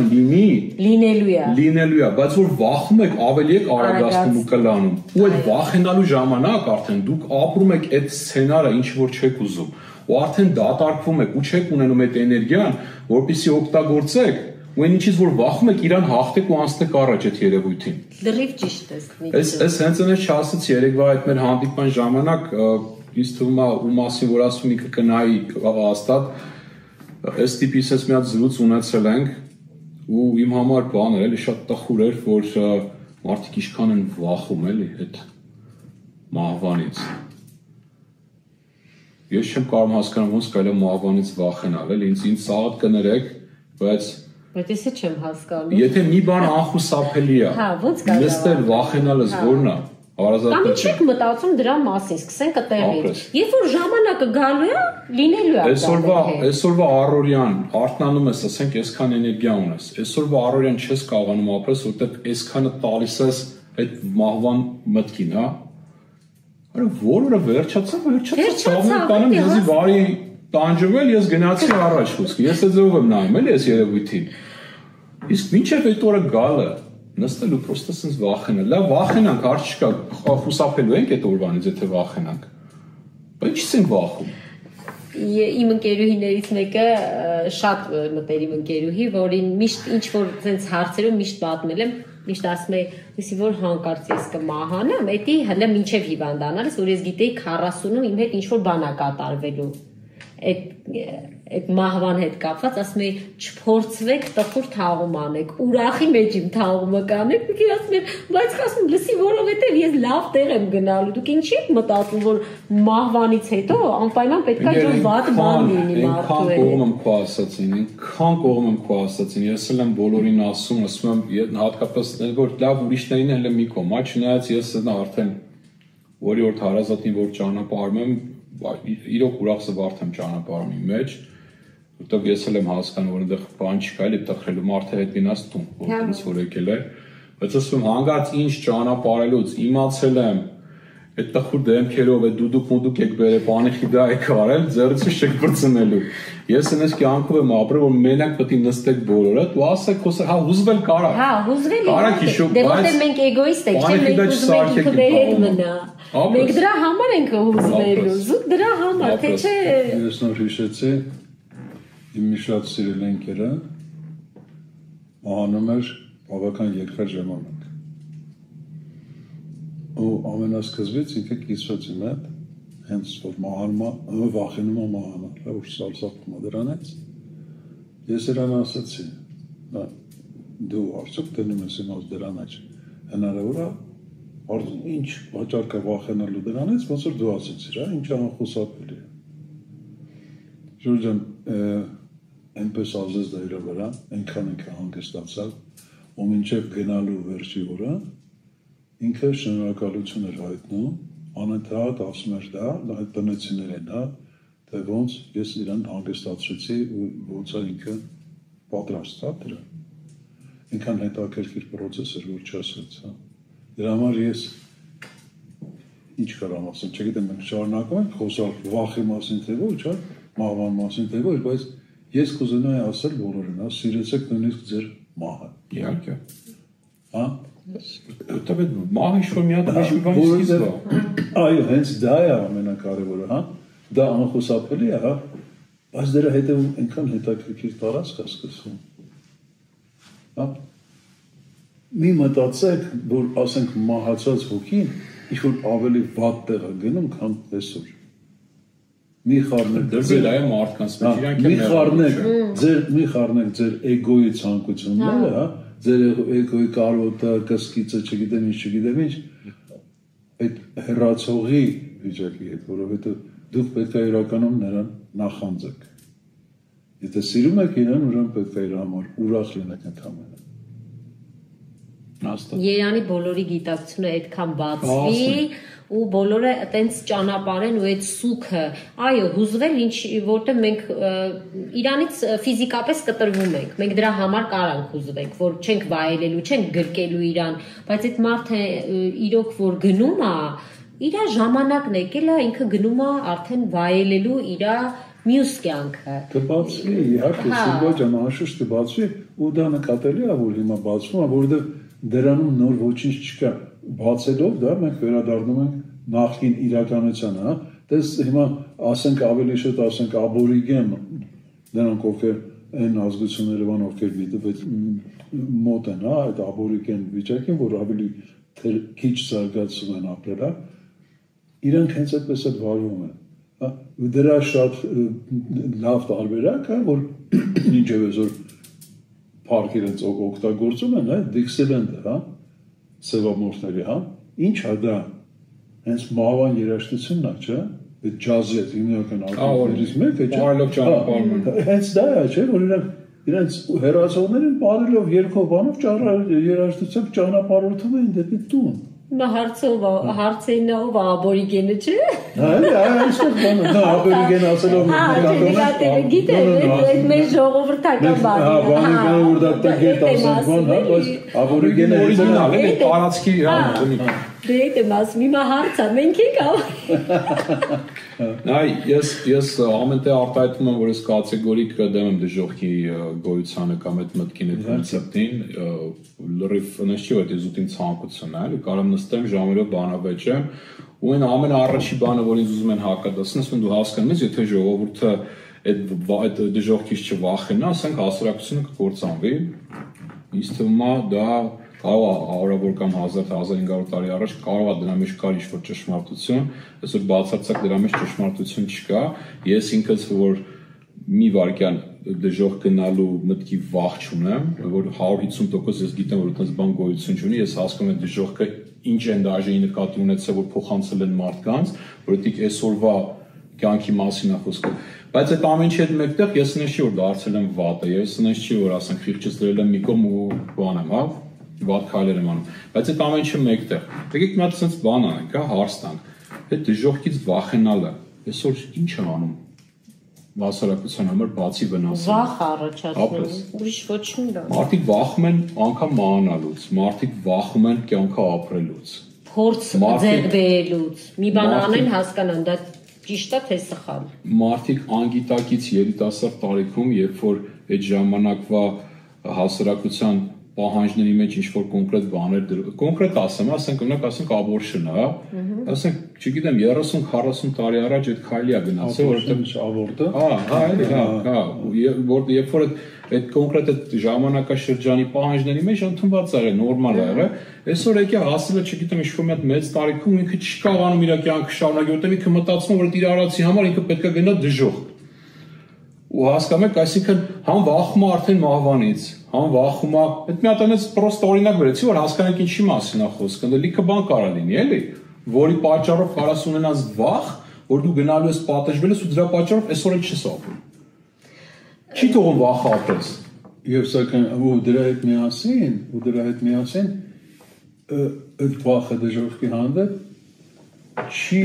լինելու է, բայց որ վախում եք ավելի եք արագացնում ու կլանում։ Ու այդ վախենալու ժամանակ արդեն դուք ապրում եք այդ սցենարը, ինչ որ չեք ուզում։ Ու արդեն դատարկվում եք ու չեք ունենում այդ էներգիան, որպեսզի օգտագործեք, ու այն ինչից որ վախում եք, իրան հաղթեք ու անցնեք առաջ այդ երևույթին։ Լրիվ ճիշտ ես։ Այս հենց այնպես չասացի երեկվա այդ մեր հանդիպման ժամանակ, ինձ թվում է ու մասին որ ասում ինքը կնայի հաստատ, այս տիպից ես մի հատ զրույց ունեցել ենք ու իմ համար բան էր, էլի շատ տխուր էր, որ մարդիկ ինչքան են վախում էլի այդ մահվանից։ Ես չեմ կարող հասկանալ ոնց կարելի է մահվանից վախենալ, էլի ինձ սաղդ կներեք, բայց ես չեմ հասկանում։ Եթե մի բան անխուսափելի է, նստել վախենալս որն է, Կամ չեք մտածում դրա մասին, սկսենք այդտեղից։ Երբ որ ժամանակը գալու է, լինելու է դա։ Այսօրվա առօրյան արթնանում ես, ասենք, այսքան էներգիա ունես։ Այսօրվա առօրյան չես կարողանում ապրես, որտեղ այսքանը տալիս ես այդ մահվան մտքին, հա։ Արա որը վերջացավ, ցավոքանում եզի բարի տանջվել, ես գնացի առաջ խոսքի։ Ես այդ ձևով եմ նայում, էլի այս երևույթին։ Իսկ մինչև այդ օրը գալը նստելու պրոստը սենց վախենալ, լավ վախենանք, հարց չկա, խուսափելու ենք այդ օրվանից, եթե վախենանք, բայց ինչից ենք վախում։ Իմ ընկերուհիներից մեկը շատ մտերիմ ընկերուհի, որին միշտ ինչ-որ սենց հարցերում միշտ պատմել եմ, միշտ ասում է, եսի որ հանկարծ ես կմահանամ, էդի հլը մինչև հիվանդանալս, որ ես գիտեի 40-ում իմ հետ ինչ-որ բան է կատարվելու, այդ մահվան հետ կապված, ասում էի, չփորձվեք տխուր թաղում անեք, ուրախի մեջ իմ թաղումը կանեք, ու ասում եմ, բայց ասում լսի, որովհետև ես լավ տեղ եմ գնալու, դուք ինչի եք մտածում, որ մահվանից հետո անպայման պետք է ինչ-որ վատ բան լինի Այնքան կողմ եմ քո ասացին, ես էլ եմ բոլորին ասում եմ, հատկապես որ լավ ուրիշներին էլ եմ մի կողմ, չնայած ես արդեն որի որ հարազատին որ ճանապարհում եմ, իրոք ուրախ զվարթ եմ ճանապարհում իմ մեջ, որտեղ ես էլ եմ հասկանում, որ այնտեղ բան չկա, էլի տխրելու մարդը հետ գնաց տուն, որտեղից որ եկել է, բայց ասում հանգած ինչ ճանապարհելուց իմացել եմ այդ տխուր դեմքերով այդ դուդուկ եք բերե բանի խիդա եք արել ձեռքից չեք բրցնելու ես այնպես կյանքով եմ ապրել որ մենակ պետք է նստեք բոլորը ու ասեք հա հուզվել կարա հա հուզվել կարա քիշու դե որտեղ մենք էգոիստ ենք չէ մենք ուզում ենք ինքը մեր հետ մնա մենք դրա համար ենք հուզվելու զուտ դրա համար թե չէ ես նոր հիշեցի իմ մի շատ սիրել ընկերը մահանում էր բավական երկար ժամանակ ու ամենասկզբից ինքը կիսված իմ հետ հենց որ մահանում վախենում է մահանալ որ սարսափում է դրանից ես իրան ասացի դու արդյոք դնում ես իմ դրան մեջ հնարավոր է ինչ վաճառ կա վախենալու դրանից ոնց որ դու ասացիր ինչ անխուսափելի է Ժորժան այնպես ազդեց դա իր վրա այնքան հանգստացավ ու մինչև գնալու վերջի օրը ինքը շնորհակալություն էր հայտնում, անընդհատ ասում էր դա այդ տնեցիներին դա, թե ոնց ես իրան հանգստացրեցի ու ոնց է ինքը պատրաստ է դրան։ Ինքան հետաքրքիր process էր որ չասեց, հա։ Դրա համար ես ինչ կարամ ասեմ, չգիտեմ մենք շարունակում ենք խոսալ վախի մասին թե ոչ, հա, մահվան մասին թե ոչ, բայց ես կուզենայի ասել բոլորին, հա, սիրեցեք նույնիսկ ձեր մահը։ Իհարկե։ Հա Որտեղ մահը ինչ-որ մի հատ ոչ մի բան սկիզբ է։ Այո, հենց դա է ամենակարևորը, հա։ Դա անխուսափելի է, հա։ Բայց դրա հետևում այնքան հետաքրքիր տարածք է սկսվում։ Հա։ Մի մտածեք, որ ասենք մահացած հոգին ինչ-որ ավելի վատ տեղ է գնում, քան այսօր։ Մի խառնեք դրվել է մարդկանց մեջ իրանք մի խառնեք ձեր էգոյի ցանկությունները, հա ձեր էգոյի կարոտը, կսկիծը, չգիտեմ ինչ, այդ հեռացողի վիճակի հետ, որովհետև դուք պետք է իրականում նրան նախանձեք։ Եթե սիրում եք իրան, ուրեմն պետք է իր համար ուրախ լինեք ընդհանրապես։ Երանի բոլորի գիտակցությունը այդքան բացվի ու բոլորը այտենց ճանապարհեն ու այդ սուքը, այո, հուզվել ինչ որտեղ մենք իրանից ֆիզիկապես կտրվում ենք։ Մենք դրա համար կարանք հուզվենք, որ չենք վայելելու, չենք գրկելու իրան, բայց այդ մարդը իրոք որ գնում է, իր ժամանակն եկել է, ինքը գնում է արդեն վայելելու իր մյուս կյանքը։ Կբացվի, իհարկե, Սիլվա ջան, անշուշտ կբացվի, ու դա նկատելի է, որ հիմա բացվում է, որովհետև դրանում նոր ոչինչ չկա։ Բացելով դա մենք վերադառնում ենք նախկին իրականությանը, հա։ Դες հիմա ասենք ավելի շուտ ասենք աբորիգեն, նրանք ովքեր այն ազգությունները բան ովքեր մոտ են, հա, այդ աբորիգեն վիճակին, որ ավելի քիչ զարգացում են ապրել, հա։ Իրանք հենց այդպես էլ վարվում են, հա։ Դրա շատ լավ տարբերակ է, որ ինչև էսօր парքերից օգտագործում են, հա, դիքսելենտը, հա, սևամորթների, հա, ինչ է դա, հենց մահվան երաժշտությունն է, չէ, այդ ջազի այդ հիմնական արտերից մեկը, չէ, հենց դա է, չէ, որ իրենց հեռացողներին բարելով երկով բանով երաժշտությամբ ճանապարհորդում էին դեպի տուն։ Նա հարցերն ով աբորիգենը չէ։ Այստեղ բանը, դա աբորիգեն ասելով գիտե, այդ մեր ժողովրդական բանը։ Հա, բանը որ դա տգետ ասենք բան, հա, բայց աբորիգենը օրիգինալ է, տարածքի, Դե եմ ասում, հիմա հարց է, մենք ենք Այ ես ամենտեղ արտահայտվում եմ, որ ես կատեգորիկ դեմ եմ դժոխքի գոյությանը կամ այդ մտքին այդ կոնցեպտին, լրիվ նշ չի որ ես ուտին ցանկությունն է, էլի կարող նստեմ ժամերով բանավեճ եմ, ու այն ամենաառաջի բանը, որ ինձ ուզում են հակադասեն, ասում դու հասկանում ես, եթե ժողովուրդը այդ դժոխքից չվախենա, ասենք հասարակությունը կկործանվի, ինձ թվում է դա կարող է հարյուրավոր կամ 1000-1500 տարի առաջ կարող է դրա մեջ կար ինչ-որ ճշմարտություն, այսօր բացարձակ դրա մեջ ճշմարտություն չկա, ես ինքս որ մի վայրկյան դժոխք գնալու մտքի վախ չունեմ, որ 150% ես գիտեմ, որ այդպես բան գոյություն չունի, ես հասկանում եմ դժոխքը ինչ են դաժեի նկատի ունեցել, որ փոխանցել են մարդկանց, որ դիք այսօրվա կյանքի մասին է խոսքը, բայց այդ ամեն ինչի հետ մեկտեղ ես նշի որ դարձել եմ վատը, ես նշի որ ասենք խիղճս դրել եմ մի կողմ ու բան եմ, հա վատ քայլեր եմ անում, բայց այդ ամեն ինչը մեկտեղ։ Եկեք մի հատ sense բան անենք, հա, հարց տանք։ այդ դժոխքից վախենալը այսօր ինչ է անում հասարակության համար բացի վնասը։ Վախ առաջացնում, ուրիշ ոչինչ չէ։ Մարդիկ վախում են անգամ մահանալուց, մարդիկ վախում են կյանքը ապրելուց։ Փորձ ձեռք բերելուց։ Մի բան անեն հասկանան, դա ճիշտ է թե սխալ։ Մարդիկ անգիտակից երիտասարդ տարիքում, երբ որ այդ ժամանակվա հասարակության պահանջների մեջ ինչ-որ կոնկրետ բաներ կոնկրետ ասենք օրինակ ասենք abortion, հա, ասենք, չգիտեմ, 30-40 տարի առաջ այդ քայլի է գնացել, որովհետեւ ավորդը, որ երբ որ այդ կոնկրետ այդ ժամանակաշրջանի պահանջների մեջ ընդունված է, նորմալ է եղել, այսօր եկե հասել է, չգիտեմ, ինչ-որ մի հատ մեծ տարիքում ինքը չի կարողանում իր կյանքը շարունակել, որովհետեւ ինքը մտածում որ իր արածի համար ինքը պետք է գնա դժոխք։ Ու հասկանում եք, այսինքն համ վախում է արդեն մահվանից, համ վախում է, այդ մի հատ այնպես պրոստ օրինակ վերեցի, որ հասկանանք ինչի մասին է խոսքը, դա լիքը բան կարա լինի, էլի, որի պատճառով կարաս ունենաս վախ, որ դու գնալու ես պատժվել ես ու դրա պատճառով այսօր էլ չես ապրում։ Չի թողում վախը ապրես։ Եվ սակայն ու դրա հետ միասին այդ վախը դժոխքի հանդեպ չի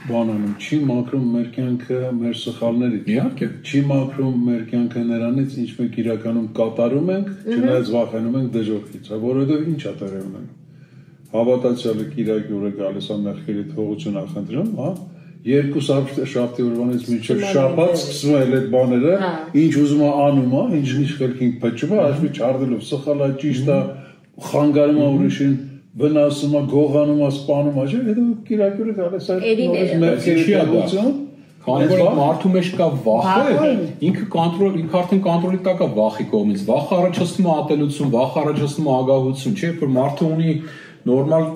բանանում, չի մաքրում մեր կյանքը մեր սխալներից։ Իհարկե, չի մաքրում մեր կյանքը նրանից, ինչ մենք իրականում կատարում ենք, չնայած վախենում ենք դժոխքից, որովհետև ինչ է տեղի ունենում։ Հավատացյալը Կիրակի օրը գալիս է մեղքերի թողություն ախնդրում, հա, երկու շաբթի օրվանից մինչև շաբաթ սկսվում է այդ բաները, ինչ ուզում է անում, հա, ինչ խելքին փչում է, ասում չարդելով, սխալ է, ճիշտ է, խանգարում է ուրիշին, վնասում է, գողանում է, սպանում է, հետո Կիրակի օրը գալիս է մեղքերի թողություն։ Քանի որ մարդու մեջ կա վախը, ինքը արդեն կոնտրոլի տակ է վախի կողմից։ Վախը առաջացնում է ատելություն, վախը առաջացնում է ագահություն, չէ՞, որ մարդը ունի նորմալ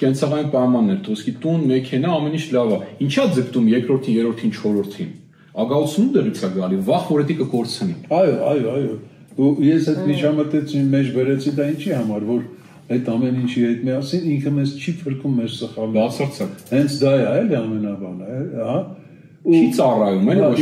կենցաղային պայմաններ, ոսկի տուն, մեքենա, ամեն ինչ լավ է։ Ինչա ձգտում երկրորդին, երրորդին, չորրորդին։ Ագահությունը դրից է գալի, վախ որ դա կկորցնի։ Այո։ Ու ես այդ միջամտեցի մեջ վերեցի դա ինչի համար, որ այդ ամեն ինչի հետ միասին ինքը մեզ չի փրկում մեր սխալները։ Բացարձակ։ Հենց դա է, էլի ամենաբանը, հա։ Չի ծառայում, էլի ոչ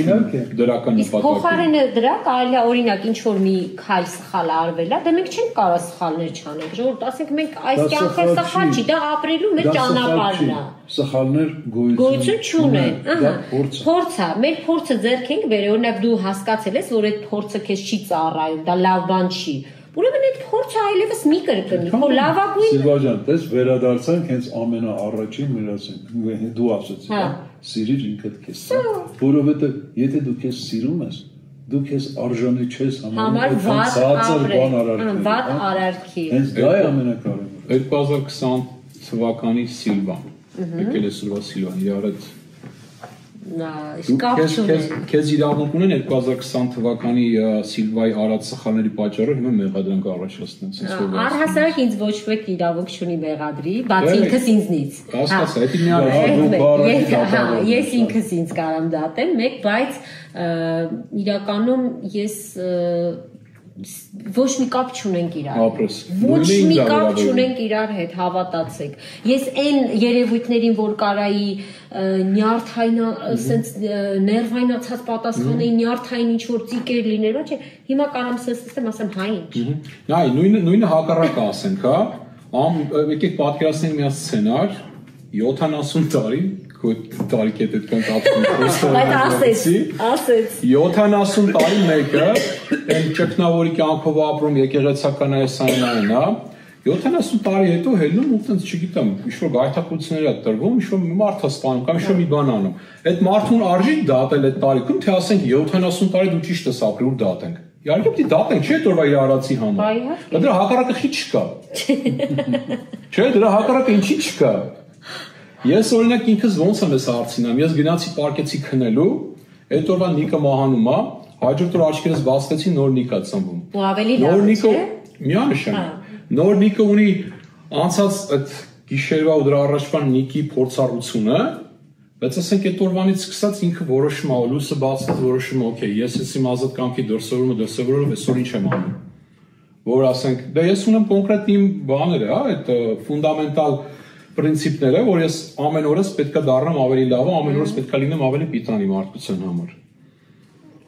դրական նպատակ։ Փոխարենը դրա կարելի է օրինակ ինչ որ մի քայլ սխալ արվել է, դա մենք չենք կարող սխալներ չանենք, ժողովուրդ, ասենք մենք այս կյանքը սխալ չի, դա ապրելու մեր ճանապարհն է։ Սխալներ գոյություն չունեն, ահա։ Փորձ է, մեր փորձը ձեռք ենք բերել, օրինակ դու հասկացել ես, որ այդ փորձը քեզ չի ծառայում, դա լավ բան չի։ Ուրեմն այդ փորձը այլևս մի կրկնի, քո լավագույն։ Սիլվա ջան, դες վերադարձանք հենց ամենաառաջին միրասին։ Դու ասացի, հա, սիրիր ինքդ քեզ։ Որովհետև եթե դու քեզ սիրում ես, դու քեզ արժանի չես համարում վատ արարքի։ Հենց դա է ամենակարևորը։ 2020 թվականի Սիլվան։ Եկել է Սիլվան, իրար հետ Քեզ իրավունք ունեն 2020 թվականի Սիլվայի արած սխալների պատճառով հիմա մեղադրանք առաջացնեն։ Առհասարակ ինձ ոչ մեկ իրավունք չունի մեղադրի, բացի ինքս ինձնից։ Հասկացա, դա ես ինքս ինձ կարամ դատեմ, մեկ, բայց իրականում ես ոչ մի կապ չունենք իրար հետ։ Ոչ մի կապ չունենք իրար հետ, հավատացեք։ Ես այն երևույթներին, որ կարայի նյարդային, ասենց ներվայնացած պատասխանեի, նյարդային ինչ-որ ծիկեր լինելու, չէ, հիմա կարամ սստեմ, ասեմ, հա ինչ։ Նայ, նույնը հակառակը ասենք, հա, եկեք պատկերացնենք մի սցենար, 70 տարի տարիք հետ այդքան կապվում Բայց ասեց 70 տարի մեկը այն ճգնավորի կյանքով ապրում եկեղեցական այսանային, հա 70 տարի հետո հելնում ու տենց չգիտեմ ինչ-որ գայթակղություններ է տրվում, ինչ-որ մարդ է սպանում կամ ինչ-որ մի բան անում այդ մարդուն արժի դատել այդ տարիքում թե ասենք 70 տարի դու ճիշտ ես ապրել ու դատենք իհարկե պիտի դատենք չէ՞ դեռ իր արածի համար դա դրա հակառակը խի չկա չէ դրա հակառակը ինչի չկա Ես օրինակ ինքս ոնց եմ ես հարցինամ, ես գնացի պարկեցի քնելու, այդ օրվա նիկը մահանում է, հաջորդ օր աչքերս բացվեցին նոր նիկ է ծնվում։ Ու ավելի լավ չէ։ Միանշան։ Նոր նիկը ունի անցած այդ գիշերվա ու դրա առաջվա նիկի փորձառությունը, բայց ասենք այդ օրվանից սկսած ինքը որոշում է, լույսը բացած որոշում է, օքեյ, ես իմ ազատ կամքի դրսևորումը դրսևորելով այսօր ինչ եմ անում։ Որ ասենք, դա ես ունեմ կոնկրետ իմ բաները, հա, այդ ֆունդամենտալ պրինցիպները, որ ես ամեն օրս պետք է դառնամ ավելի լավը, ամեն օրս պետք է լինեմ ավելի պիտանի մարդկության համար։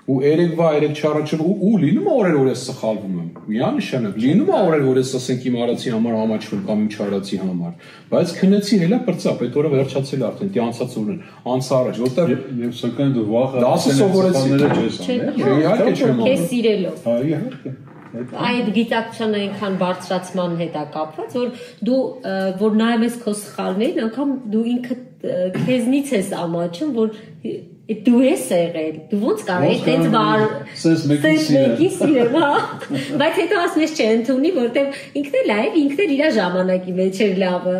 ու երեկվա 3-4 ու լինում է օրեր որ ես սխալվում եմ միանշանակ լինում է օրեր որ ես ասենք իմ արածի համար համաչվում կամ իմ չարածի համար բայց քնեցի հելա բրծապ այդ օրը վերջացել արդեն դի անցած օրն անց առաջ որտեղ եւ սակայն դու վախը դասը սովորեցի իհարկե չեմ քեզ սիրելով հա իհարկե այդ գիտակցության այնքան բարձրացման հետ է կապված որ դու որ նայում ես քո սխալներին անգամ դու ինքդ քեզնից ես ամաչում որ դու ես եղել դու ոնց կարող ես տենց բար սենց մեկի սիրեմ հա բայց հետո ասում ես չէ ընդունի որտեվ ինքն էլ է ինքն էլ իր ժամանակի մեջ էր լավը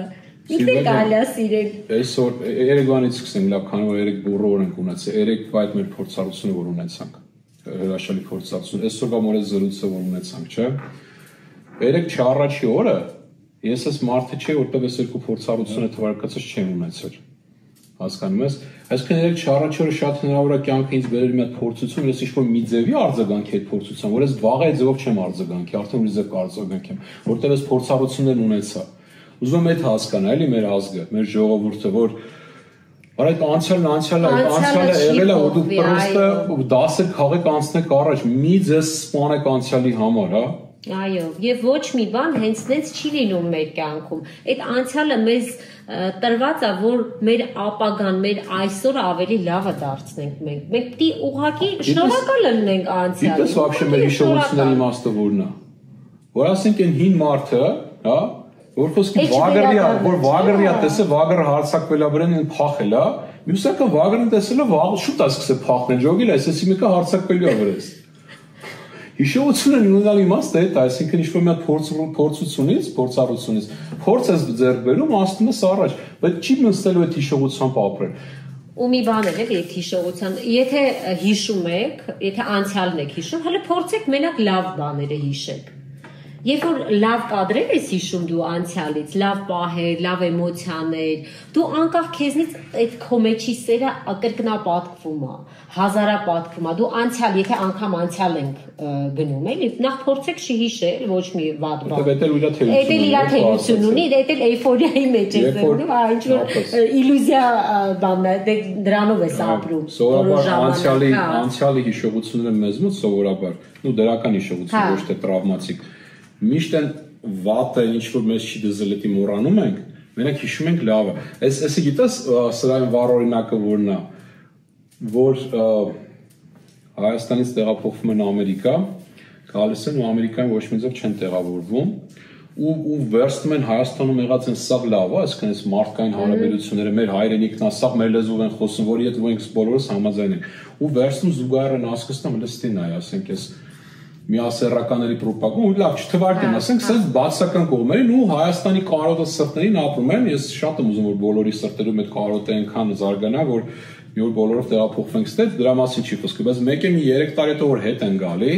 ինքն էլ կարելի է սիրել այսօր երեկվանից սկսենք լավ քանի որ երեք բուրը օր ենք ունեցել երեկվա այդ մեր փորձառությունը որ ունեցանք հրաշալի փորձառություն այսօրվա մորը զրույցը որ ունեցանք չէ երեք չառաջի օրը ես այս մարդը չէ որտեղ այս երկու փորձառությունը թվարկածս չեմ ունեցել հասկանում ես այսինքն երեք չառաջի օրը շատ հնարավոր է կյանքը ինձ բերել մի հատ փորձություն ես ինչ-որ մի ձևի արձագանքի այդ փորձության որ ես վաղը ձևով չեմ արձագանքի արդեն ուրիշ ձև կարձագանքեմ որտեղ այս փորձառություններն ունեցա ուզում եմ այդ հասկանալ էլի մեր ազգը մեր ժողովուրդը որ Այդ անցյալը եղել է ու դու պրոստը դասը քաղեք անցնեք առաջ մի ձեզ սպանեք անցյալի համար, հա? Այո, եւ ոչ մի բան հենց նենց չի լինում մեր կյանքում։ Այդ անցյալը մեզ տրված է, որ մեր ապագան, մեր այսօրը ավելի լավը դարձնենք մենք։ Մենք պիտի ուղղակի շնորհակալ լինենք անցյալին։ Դիտես вообще մեր հիշողությունների իմաստը որն է։ Որ ասենք այն հին մարդը, հա, որ խոսքի վագրիա տեսը վագրը հարցակվելա վրան են փախել, հա։ Մյուսակը վագրն տեսել է վաղ շուտ է սկսել փախնել, ժոգել, այսպես մեկը հարցակվելու է վրաս։ Հիշողությունը ունենալ իմաստը է դա, այսինքն ինչ-որ մի հատ փորձառությունից, փորձ ես ձեռք բերում, ասում ես առաջ, բայց չի մնացելու այդ հիշողությամբ ապրել։ Ու մի բան է, այդ հիշողության, եթե հիշում եք, եթե անցյալն եք հիշում, հələ փորձեք մենակ լավ բաները հիշեք։ Երբ որ լավ կադրեր ես հիշում դու անցյալից, լավ պահեր, լավ էմոցիաներ, դու անկախ քեզնից այդ քո մեջի սերը կրկնապատկվում է, հազարապատկվում է, դու անցյալ, եթե անգամ անցյալ ենք գնում, էլի, նախ փորձեք չհիշել ոչ մի վատ բան։ Դա իր թերություն ունի, դա էլ էյֆորիայի մեջ է գնում, ինչ որ իլյուզիա բանն է, դրանով ես ապրում։ Սովորաբար անցյալի հիշողությունները մեզ մոտ սովորաբար, ու դրական հիշողություն ոչ թե տրավմատիկ Միշտ են վատը ինչ-որ մեզ չի դզել էտի մոռանում ենք, մենակ հիշում ենք լավը։ Այսի գիտես սրային վառ օրինակը որն է, որ Հայաստանից տեղափոխվում են Ամերիկա, գալիս են ու Ամերիկայում ոչ մի ձև չեն տեղավորվում ու վերցնում են Հայաստանում եղած են սաղ լավը, այսինքն այս մարդկային հարաբերությունները մեր հայրենիքն է, սաղ մեր լեզվով են խոսում, որի հետ մենք բոլորս համաձայն ենք։ Ու վերցնում զուգահեռ են հասկացնում լստին այ, ասենք ես միասեռականների պրոպագանդա ու լավ չթվարկեն, ասենք սենց բացական կողմերին ու Հայաստանի կարոտը սրտերին ապրում են, ես շատ եմ ուզում որ բոլորի սրտերում այդ կարոտը այնքան զարգանա, որ մի օր բոլորով տեղափոխվենք ստեղ, դրա մասին չի խոսքը, բայց մեկ է մի 3 տարի հետո որ հետ են գալի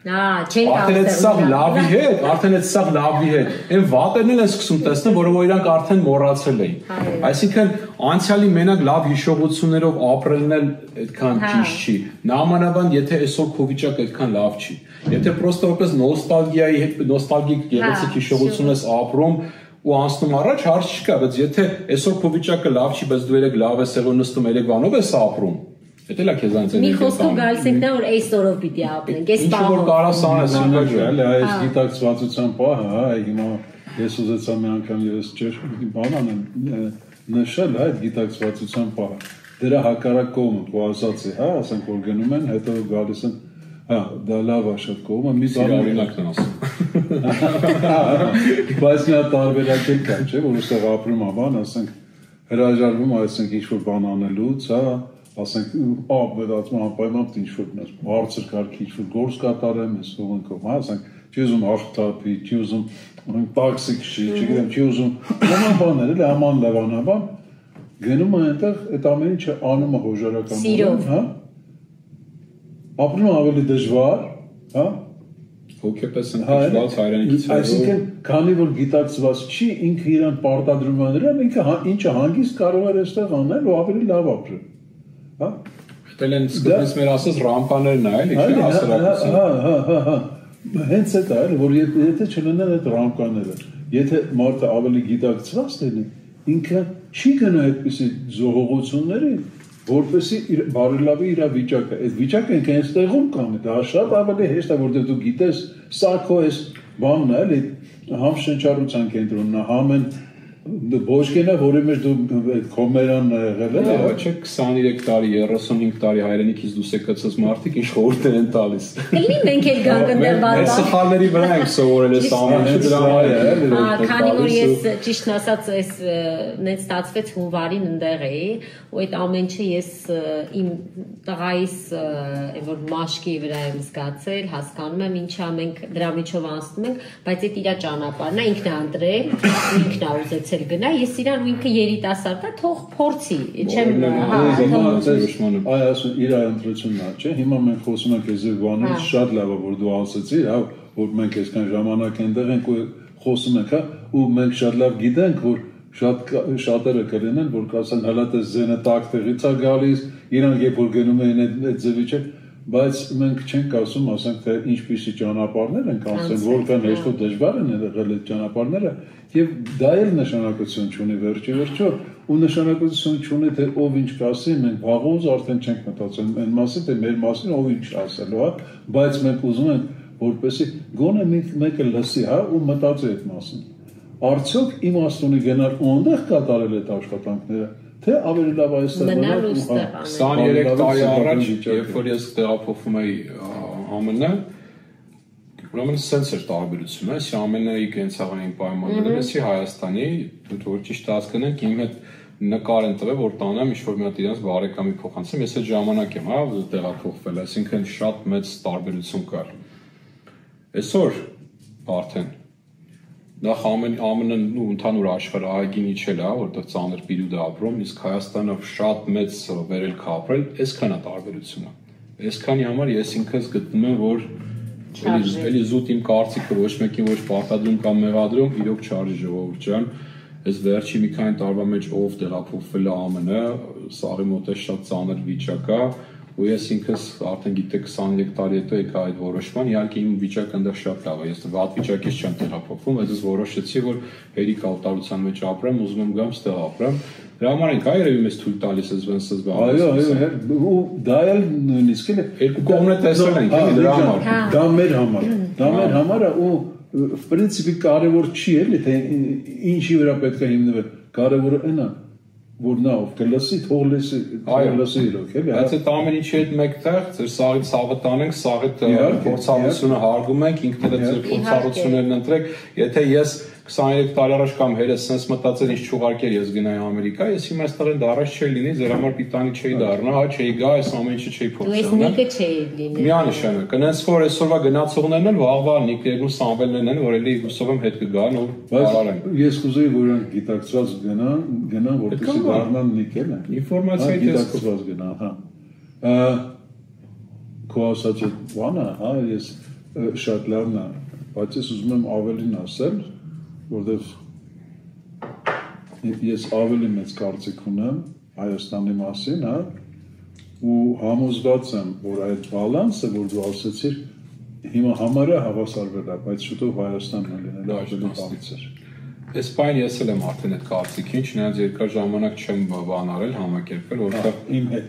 Արդեն այդ սաղ լավի հետ, այն վատերն են սկսում տեսնել, որով իրանք արդեն մոռացել էին։ Այսինքն անցյալի մենակ լավ հիշողություններով ապրելն էլ այդքան ճիշտ չի։ Նամանավանդ եթե այսօր քո վիճակը այդքան լավ չի։ Եթե պրոստը որպես նոստալգիկ գեղեցիկ հիշողություն ես ապրում ու անցնում առաջ, հարց չկա, բայց եթե այսօր քո վիճակը լավ չի, բայց դու երեք լավ ես եղել նստում երեկվանով ես ապրում Դա էլ է քեզանց մի խոսքով գալիս ենք նա որ այսօրով պիտի ապրենք, այս պահով։ Ինչ որ կարաս անես, այլ այս գիտակցվածության պահը, հա, հիմա ես ուզեցա մի անգամ ես բանան նշել այդ գիտակցվածության պահը։ Դրա հակառակ կողմը դու ասացի, հա, ասենք որ գնում են, հետո գալիս են, հա, դա լավ է շատ կողմը, մի բան օրինակն ասում։ Բայց նա տարբերակ կա, չէ՞, որ ուստեղ ապրում է, բան, ասենք հրաժարվում, ասենք ինչ որ բան անելուց, հա ասենք ապետացում անպայման ինչ որ բարձր կարգի ինչ որ գործ կատարեմ ես ոնքով հա ասենք չի ուզում ախտապի չի ուզում տաքսիկ չի չգիտեմ չի ուզում նման բաներ էլ աման լավանաբան գնում է այնտեղ այդ ամեն ինչը անում է հոժարական հա ապրում ավելի դժվար հա հոգեպես ընդգծված հայրենիքից այսինքն քանի որ գիտակցված չի ինքը իրան պարտադրում է նրան ինքը ինչը հանգիստ կարող է այստեղ անել ու ավելի լավ ապրել Հա Դել են սկզբից մեր ասած ռամպաներն է, էլի, չէ՞, հասարակություն։ Հա։ Հենց այդ է, որ եթե չլինեն այդ ռամկաները, եթե մարդը ավելի գիտակցված լինի, ինքը չի գնա այդպիսի զողողությունների, որպեսզի բարելավի իր վիճակը, այդ վիճակը ինքը հենց տեղում կան, դա շատ ավելի հեշտ է, որտեղ դու գիտես, սա քո էս բանն է, էլի համշնչառության կենտրոնն է, համեն Բոժկենը, որի մեջ դու կոմերան եղել է, չէ 23 տարի, 35 տարի հայրենիքից դուրս եկած մարդիկ ինչ խորհուրդներ են տալիս։ Կլինի մենք էլ գանք ընդեր բարձր։ Այս սխալների վրա ենք սովորել այս ամենը դրա համար։ Քանի որ ես ճիշտն ասած այս նենց ստացվեց հունվարին ընդեղ էի, ու այդ ամեն ինչը ես իմ տղայիս որ մաշկի վրա եմ զգացել, հասկանում եմ ինչա մենք դրա միջով անցնում ենք, բայց այդ իր ճանապարհն է, ինքն է ընտրել, ինքն է ուզեցել գնա, ես իրան ու ինքը երիտասարդ է, թող փորձի, չեմ այ ասում իր ընտրությունն է, չէ՞, հիմա մենք խոսում ենք այս բանից, շատ լավ է որ դու ասացի, հա, որ մենք այսքան ժամանակ այնտեղ ենք ու խոսում ենք, հա, ու մենք շատ լավ գիտենք, որ շատերը կլինեն, որ կասեն հələ դες զենը տակ տեղից է գալիս, իրանք երբ որ գնում են այդ ձևի չէ, բայց մենք չենք ասում, ասենք թե ինչպիսի ճանապարհներ են անցել, որքան հեշտ ու դժվար են եղել այդ ճանապարհները, եւ դա էլ նշանակություն չունի վերջի, ու նշանակություն չունի թե ով ինչ կասի, մենք վաղուց արդեն չենք մտածում այն մասին, թե մեր մասին ով ինչ ասելու, հա, բայց մենք ուզում ենք, որպեսզի գոնե մեկը լսի, հա, ու մտածի այդ մասին։ Արդյոք իմաստունի գնալ ունդեղ կատարել այդ աշխատանքները, թե ավելի լավ այստեղ մնալ ու ստեղ 23 տարի առաջ, երբ որ ես տեղափոխվում էի ԱՄՆ, ուրեմն սենց էր տարբերությունը, այս ԱՄՆ-ի կենցաղային պայմանները, այսի Հայաստանի, որ ճիշտ հասկանանք, իմ հետ նկար են տվել, որ տանեմ ինչ-որ մի հատ իրենց բարեկամի փոխանցեմ, ես այդ ժամանակ եմ, հա, տեղափոխվել, այսինքն շատ մեծ տարբերություն կար։ Այսօր արդեն նախ ԱՄՆ-ն ու ընդհանուր աշխարհը այգին իջել է, որտեղ ծանր պիրուդ է ապրում, իսկ Հայաստանը շատ մեծ վերելք է ապրել, այսքան է տարբերությունը։ Այսքանի համար ես ինքս գտնում եմ, որ էլի զուտ իմ կարծիքը ոչ մեկին ոչ պարտադրում կամ մեղադրում, իրոք չարժի ժողովուրդ ջան, այս վերջի մի քանի տարվա մեջ ով տեղափոխվել է ԱՄՆ, սաղի մոտ է շատ ծանր վիճակ է, ու ես ինքս արդեն գիտեք 23 տարի հետո եկա այդ որոշման, իհարկե իմ վիճակը այնտեղ շատ լավ է, ես վատ վիճակից չեմ տեղափոխվում, բայց ես որոշեցի, որ հերիք ալտարության մեջ ապրեմ, ուզում եմ գամ ստեղ ապրեմ, դրա համար ենք այրևի մեզ թույլ տալիս այս վենսս բանը։ Այո, ու դա էլ նույնիսկ էլ երկու կողմն է տեսել ենք, դրա համար։ Դա մեր համար է ու պրինցիպի կարևոր չի էլի, թե ինչի վրա պետք է հիմնվել, կարևորը այն է, որ նա ով կլսի, թող լսի իրոք, էլի։ Բայց այդ ամեն ինչի հետ մեկտեղ ձեր սաղից ցավը տանենք, սաղիդ փորձառությունը հարգում ենք, ինքներդ ձեր փորձառություններն ընտրեք, եթե ես 23 տարի առաջ կամ հերս sense մտածել ինչ չուղարկեր ես գնայի Ամերիկա, ես հիմա այստեղ են դարաշ չէի լինի, ձեր համար պիտանի չէի դառնա, հա, չէի գա, այս ամեն ինչը չէի փորձել։ Դու ես նիկը չէի լինի։ Միանշանակ, կնենց որ այսօրվա գնացողներն են, վաղվա նիկերն ու Սամվելներն են, որ էլի հուսով եմ հետ կգան ու բարարեն։ Ես կուզեի, որ նրանք գիտակցված գնան, որպեսզի դառնան նիկել են։ Ինֆորմացիայի գիտակցված գնան, հա։ Քո ասած բանը, հա, ես շատ լավն է, բայց ես ուզում եմ ավելին ասել, որտեղ ես ավելի մեծ կարծիք ունեմ Հայաստանի մասին, հա, ու համոզված եմ, որ այդ բալանսը, որ դու ասեցիր, հիմա համարը հավասարվել է, բայց շուտով Հայաստանն է լինել ավելի բարձր։ Այս բան ես էլ եմ արդեն այդ կարծիքին, չնայած երկար ժամանակ չեմ բանարել, համակերպել, որովհետև իմ հետ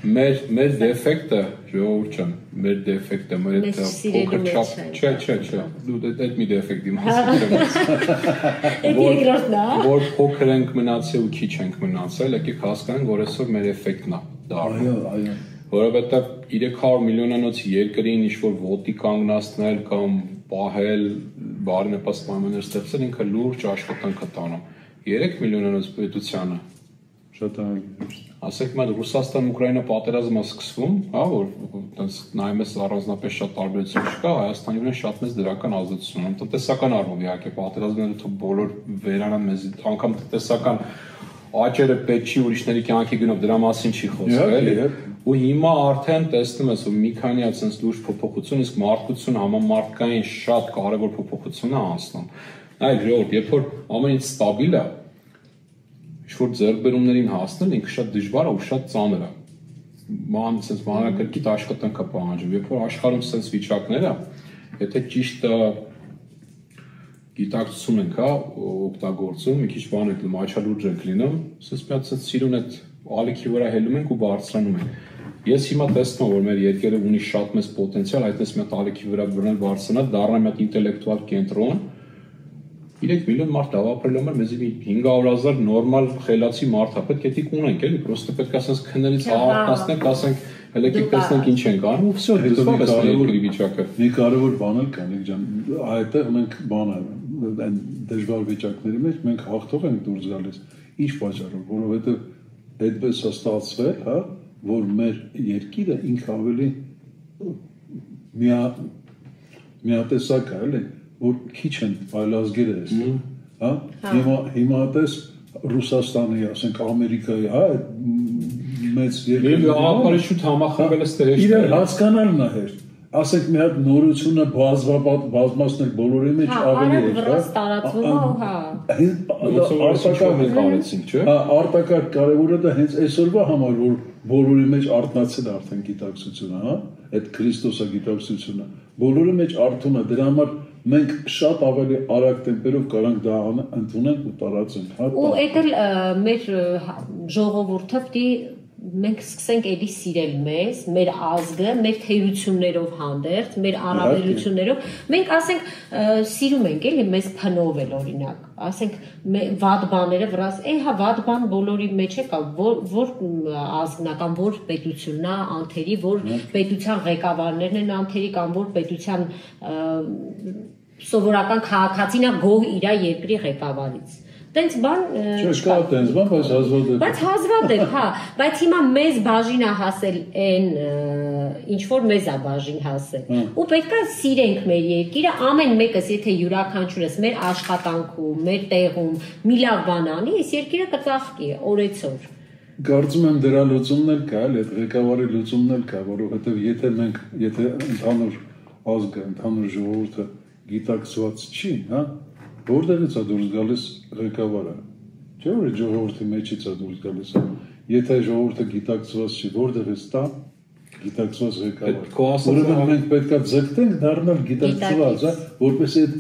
մեր դեֆեկտը, ժողովուրդ ջան, մեր դեֆեկտը, մեր այդ փոքր չափ, չէ, դու այդ մի դեֆեկտի մասին եմ որ փոքր ենք մնացել ու քիչ ենք մնացել, եկեք հասկանանք, որ այսօր մեր էֆեկտն է դառնում։ Այո, որովհետև 300 միլիոնանոց երկրին ինչ-որ ոտի կանգնացնել կամ պահել, բարենպաստ պայմաններ ստեղծել, ինքը լուրջ աշխատանք է տանում։ 3 միլիոնանոց պետությանը շատ այլ ասեք մայր Ռուսաստան-Ուկրաինա պատերազմը սկսվում, հա, որ այտենց նայում ես առանձնապես շատ տարբերություն չկա, Հայաստանի վրա շատ մեծ դրական ազդեցություն ունի, տնտեսական առումով իհարկե պատերազմները թող բոլոր վերանան մեզ, անգամ տնտեսական աճերը պետք չի ուրիշների կյանքի գնով, դրա մասին չի խոսքը, էլի։ Ու հիմա արդեն տեսնում ես, որ մի քանի այդպես լուրջ փոփոխություն, իսկ մարդկությունը համամարտկային շատ կարևոր փոփոխություն է անցնում։ Այլ ժողովուրդ, երբ որ ամեն ինչ ստաբիլ է, ինչ-որ ձեռքբերումներին հասնել ինքը շատ դժվար է ու շատ ծանր է։ Sense մանրակրկիտ աշխատանք է պահանջում։ Երբ որ աշխարհում sense վիճակները, եթե ճիշտ գիտակցություն ենք, հա, օգտագործում, մի քիչ բան ենք, աչալուրջ ենք լինում, ասես մի հատ սիրուն այդ ալիքի վրա հելում ենք ու բարձրանում ենք։ Ես հիմա տեսնում եմ, որ մեր երկերը ունի շատ մեծ պոտենցիալ, այդպես մի հատ ալիքի վրա բռնել բարձրանալ, դառնալ մի հատ ինտելեկտուալ կենտրոն։ 3 միլիոն մարդ ապրելու համար մեզ 500,000 նորմալ խելացի մարդ է պետք է դիք ունենք, էլի, պրոստը պետք է ասենք քններից արտասնենք, ասենք հելեկեք տեսնենք ինչ ենք անում, ու վсё, դժվար է երկրի վիճակը։ Մի կարևոր բան էլ կա, Նիկ ջան, այդտեղ մենք բանը այն դժվար վիճակների մեջ մենք հաղթող ենք դուրս գալիս։ Ինչ պատճառով, որովհետև այդպես է ստացվել, հա, որ մեր երկիրը ինքը ավելի միատեսակ է, էլի, որ քիչ են այլազգերը էս, հա, հիմա տես Ռուսաստանի, ասենք Ամերիկայի, հա, մեծ երկրների ապարի շուտ համախմբելը ստեղ է։ Իրար հասկանալն է հեշտ։ Ասենք մի հատ նորությունը բազմացնել բոլորի մեջ ավելի է, հա։ Արտակարգ կարևորը դա հենց այսօրվա համար, որ բոլորի մեջ արթնացել է արդեն գիտակցությունը, հա, այդ Քրիստոսա գիտակցությունը, բոլորի մեջ արթուն է, դրա համար մենք շատ ավելի արագ տեմպերով կարանք դա ընդունենք ու տարածենք, հա։ Ու այդ էլ մեր ժողովուրդը պիտի մենք սկսենք էլի սիրել մեզ, մեր ազգը, մեր թերություններով հանդերձ, մեր առավելություններով, մենք ասենք սիրում ենք էլի մեզ փնովել օրինակ, ասենք վատ բաները վրաս, հա վատ բան բոլորի մեջ է կա, որ ազգնական, որ պետությունն է անթերի, որ պետության ղեկավարներն են անթերի կամ որ պետության սովորական քաղաքացին է գոհ իր երկրի ղեկավարից։ Տենց բան չկա տենց բան, բայց հազվադեպ։ Բայց հազվադեպ, հա, բայց հիմա մեզ բաժին է հասել այն ինչ որ մեզ է բաժին հասել։ Ու պետքա սիրենք մեր երկիրը, ամեն մեկս եթե յուրաքանչյուրս մեր աշխատանքում, մեր տեղում մի լավ բան անի, այս երկիրը կծաղկի օրեցօր։ Կարծում եմ դրա լուծումն էլ կա, այդ ղեկավարի լուծումն էլ կա, որովհետև եթե ընդհանուր ազգը, ընդհանուր ժողովուրդը գիտակցված չի, հա, որտեղից է դուրս գալիս ղեկավարը։ Չէ՞ որ ժողովրդի մեջից է դուրս գալիս։ Եթե ժողովուրդը գիտակցված չի, որտեղից տա գիտակցված ղեկավար։ Ուրեմն մենք պետք է ձգտենք դառնալ գիտակցված, հա, որպեսզի այդ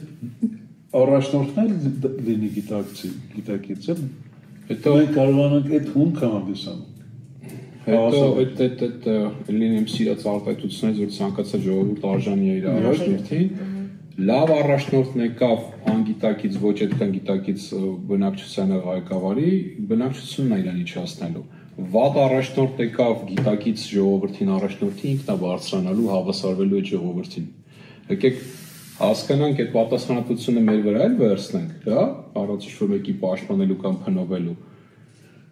առաջնորդն լինի գիտակից, էլ հետո մենք կարողանանք այդ հումքը հանդիսանալ։ Հետո այդ լինեմ սիրած արտահայտությունից, որ ցանկացած ժողովուրդ արժանի է իր առաջնորդին։ Լավ առաջնորդն եկավ անգիտակից, ոչ այդքան գիտակից բնակչությանը ղեկավարի, բնակչությունն է իրան իջացնելու։ Վատ առաջնորդ եկավ գիտակից ժողովրդին առաջնորդի ինքն է բարձրանալու, հավասարվելու այդ ժողովրդին։ Եկեք հասկանանք այդ պատասխանատվությունը մեր վրա էլ վերցնենք, հա, առանց ինչ-որ մեկի պաշտպանելու կամ փնովելու։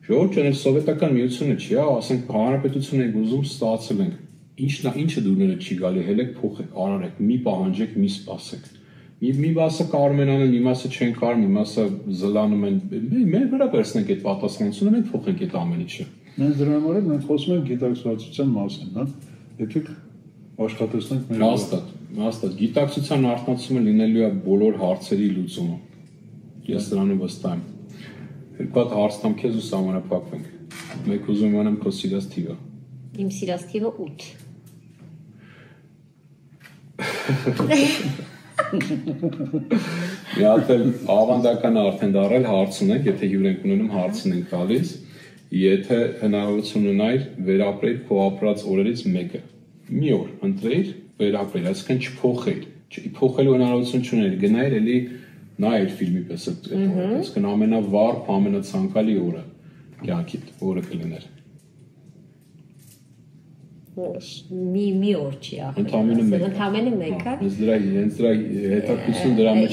Ժողովուրդը սովետական միությունը չի, հա, ասենք հանրապետություն ենք ուզում, ստացել ենք։ Ինչը դուրները չի գալի, հելեք փոխեք, արարեք, մի պահանջեք, մի սպասեք։ Մի մասը կարում են անել, մի մասը չեն կարում, մի մասը զլանում են։ Մեր վրա վերցնենք այդ պատասխանատվությունը, մենք փոխենք այդ ամեն ինչը։ Մենք դրա համար մենք խոսում ենք գիտակցվածության մասին, հա։ Եկեք աշխատեցնենք մեր հաստատ գիտակցության արտնացումը լինելու է բոլոր հարցերի լուծումը։ Ես դրանում վստահ եմ։ Երկու հատ հարց տամ քեզ ու սահմանափակվենք։ Մեկ ուզում եմ անեմ քո սիրած թիվը։ Իմ սիրած թիվը 8։ Մի հատ էլ ավանդական արդեն դարել հարց ունենք, եթե հյուր ենք ունենում հարցն ենք տալիս, եթե հնարավորություն ունայր վերապրեիր քո ապրած օրերից մեկը։ Մի օր ընտրեիր, վերապրեիր, այսինքն չփոխեիր, փոխելու հնարավորություն չուներ, գնայր էլի նայր ֆիլմի պես այդ օրը, այսինքն ամենավառ, ամենացանկալի օրը կյանքիդ, որը կլիներ։ Մի օր չի ախր։ Ընդամենը մեկ, հա։ Ես դրա հետաքրքրություն դրա մեջ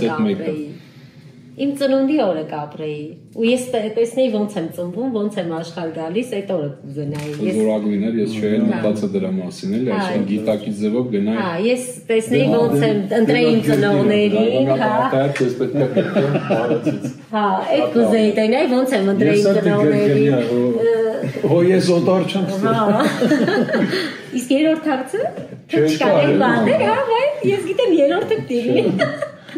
կապրեի։ Իմ ծնունդի օրը կապրեի։ Ու ես տեսնեի ոնց եմ ծնվում, ոնց եմ աշխարհ գալիս, այդ օրը կուզենայի։ Զորագույն էր, ես չէի մտածա դրա մասին, էլի, այսինքն գիտակից ձևով գնայի։ Հա, ես տեսնեի ոնց եմ ընտրեի իմ ծնողներին, հա։ Ես պետք է հարցից։ Հա, այդ կուզեի տենայի ոնց եմ ընտրեի իմ ծնողներին։ Հո ես օտար չեմ ստել։ Հա։ Իսկ երրորդ հարցը չկա, այդ բաներ, հա, բայց ես գիտեմ երրորդը դիռի։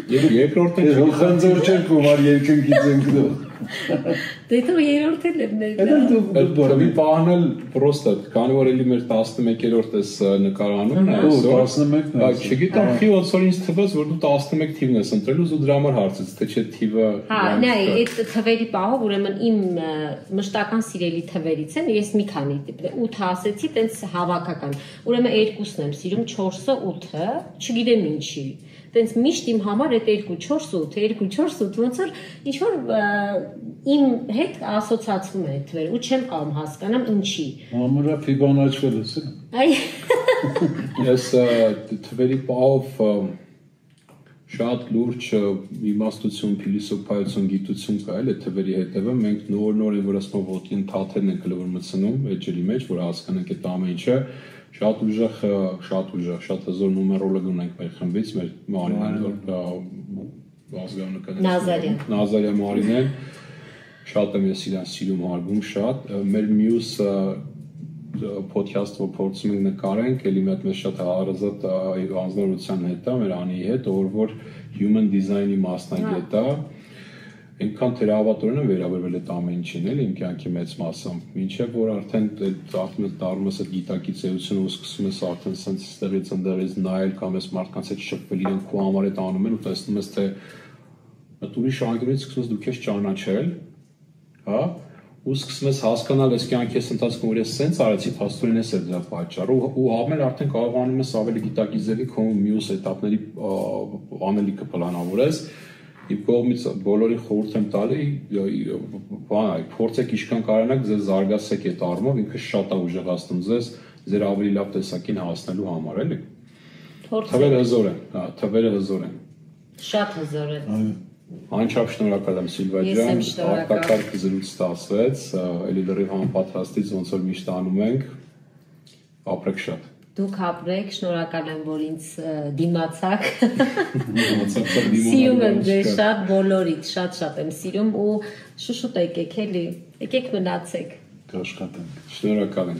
Երկրորդը խնձոր չենք ումար երկնքից ենք դու։ Դե դու երրորդն Դա դու Որովի պահնել պրոստը, քանի որ էլի մեր 11-րդ էս նկարանումն է, 11-ն է։ Բայց չգիտեմ, խի ոնց որ ինձ թվաց, որ դու 11 թիվն ես ընտրել ու դրա համար հարցից, թե չէ թիվը։ Հա, նայ, այդ թվերի պահով ուրեմն իմ մշտական սիրելի թվերից են, ես մի քանի 8 ասեցի, տենց հավաքական։ Ուրեմն երկուսն եմ սիրում, 4-ը, 8-ը, չգիտեմ ինչի։ Տենց միշտ իմ համար այդ 2-4-8, 2-4-8 ոնց որ ինչ որ իմ հետ ասոցացվում է այդ թվերը ու չեմ կարող հասկանամ ինչի։ Ամուրա Ֆիբոնաչչի ես։ Այ Ես թվերի պահով շատ լուրջ իմաստություն, փիլիսոփայություն, գիտություն կա էլ այդ թվերի հետևը, մենք նոր որ ասում ոտին թաթերն ենք լվոր մտցնում էջերի մեջ, որ հասկանանք այդ ամեն ինչը, շատ ուժեղ, շատ հզոր նումերոլոգ ունենք մեր խմբից, մեր Մարինեն, Նազարյան Մարինեն, շատ եմ ես իրան սիրում հարգում շատ, մեր մյուս podcast-ը փորձում ենք նկարենք, էլի մեծ շատ հարազատ անձնավորության հետ է, մեր Անիի հետ, որ human design-ի մասնագետ է, այնքան թերահավատորեն է վերաբերվել այդ ամեն ինչին, էլի իմ կյանքի մեծ մասամբ, մինչև որ արդեն դառնում ես այդ գիտակցությունը ու սկսում ես արդեն սենց ստեղից նայել կամ ես մարդկանց հետ շփվել, իրենք քո համար այդ անում են ու տեսնում ես թե այդ ուրիշ անկյունից սկսում ես դու քեզ ճանաչել, հա, ու սկսում ես հասկանալ այս կյանքի ընթացքում որ ես սենց արեցի, փաստորեն էս է դրա պատճառը ու ամեն արդեն կարողանում ես ավելի գիտակցելի քո մյուս էտապների անելիքը պլանավորես Իմ կողմից բոլորին խորհուրդ եմ տալի, փորձեք ինչքան կարողանաք ձեզ զարգացեք այդ առումով, ինքը շատ է ուժեղացնում ձեր ավելի լավ տեսակին հասնելու համար, էլի։ Թվերը հզոր են։ Շատ հզոր են։ Անչափ շնորհակալ եմ Սիլվա ջան, արտակարգ զրույց ստացվեց, էլի լրիվ համապատասխանից ոնց որ միշտ անում ենք, ապրեք շատ։ Դուք ապրեք, շնորհակալ եմ, որ ինձ դիմացաք։ Սիրում եմ ձեզ շատ, բոլորիդ շատ եմ սիրում ու շուշուտ եկեք էլի, եկեք մնացեք։ Կաշխատենք։ Շնորհակալ եմ։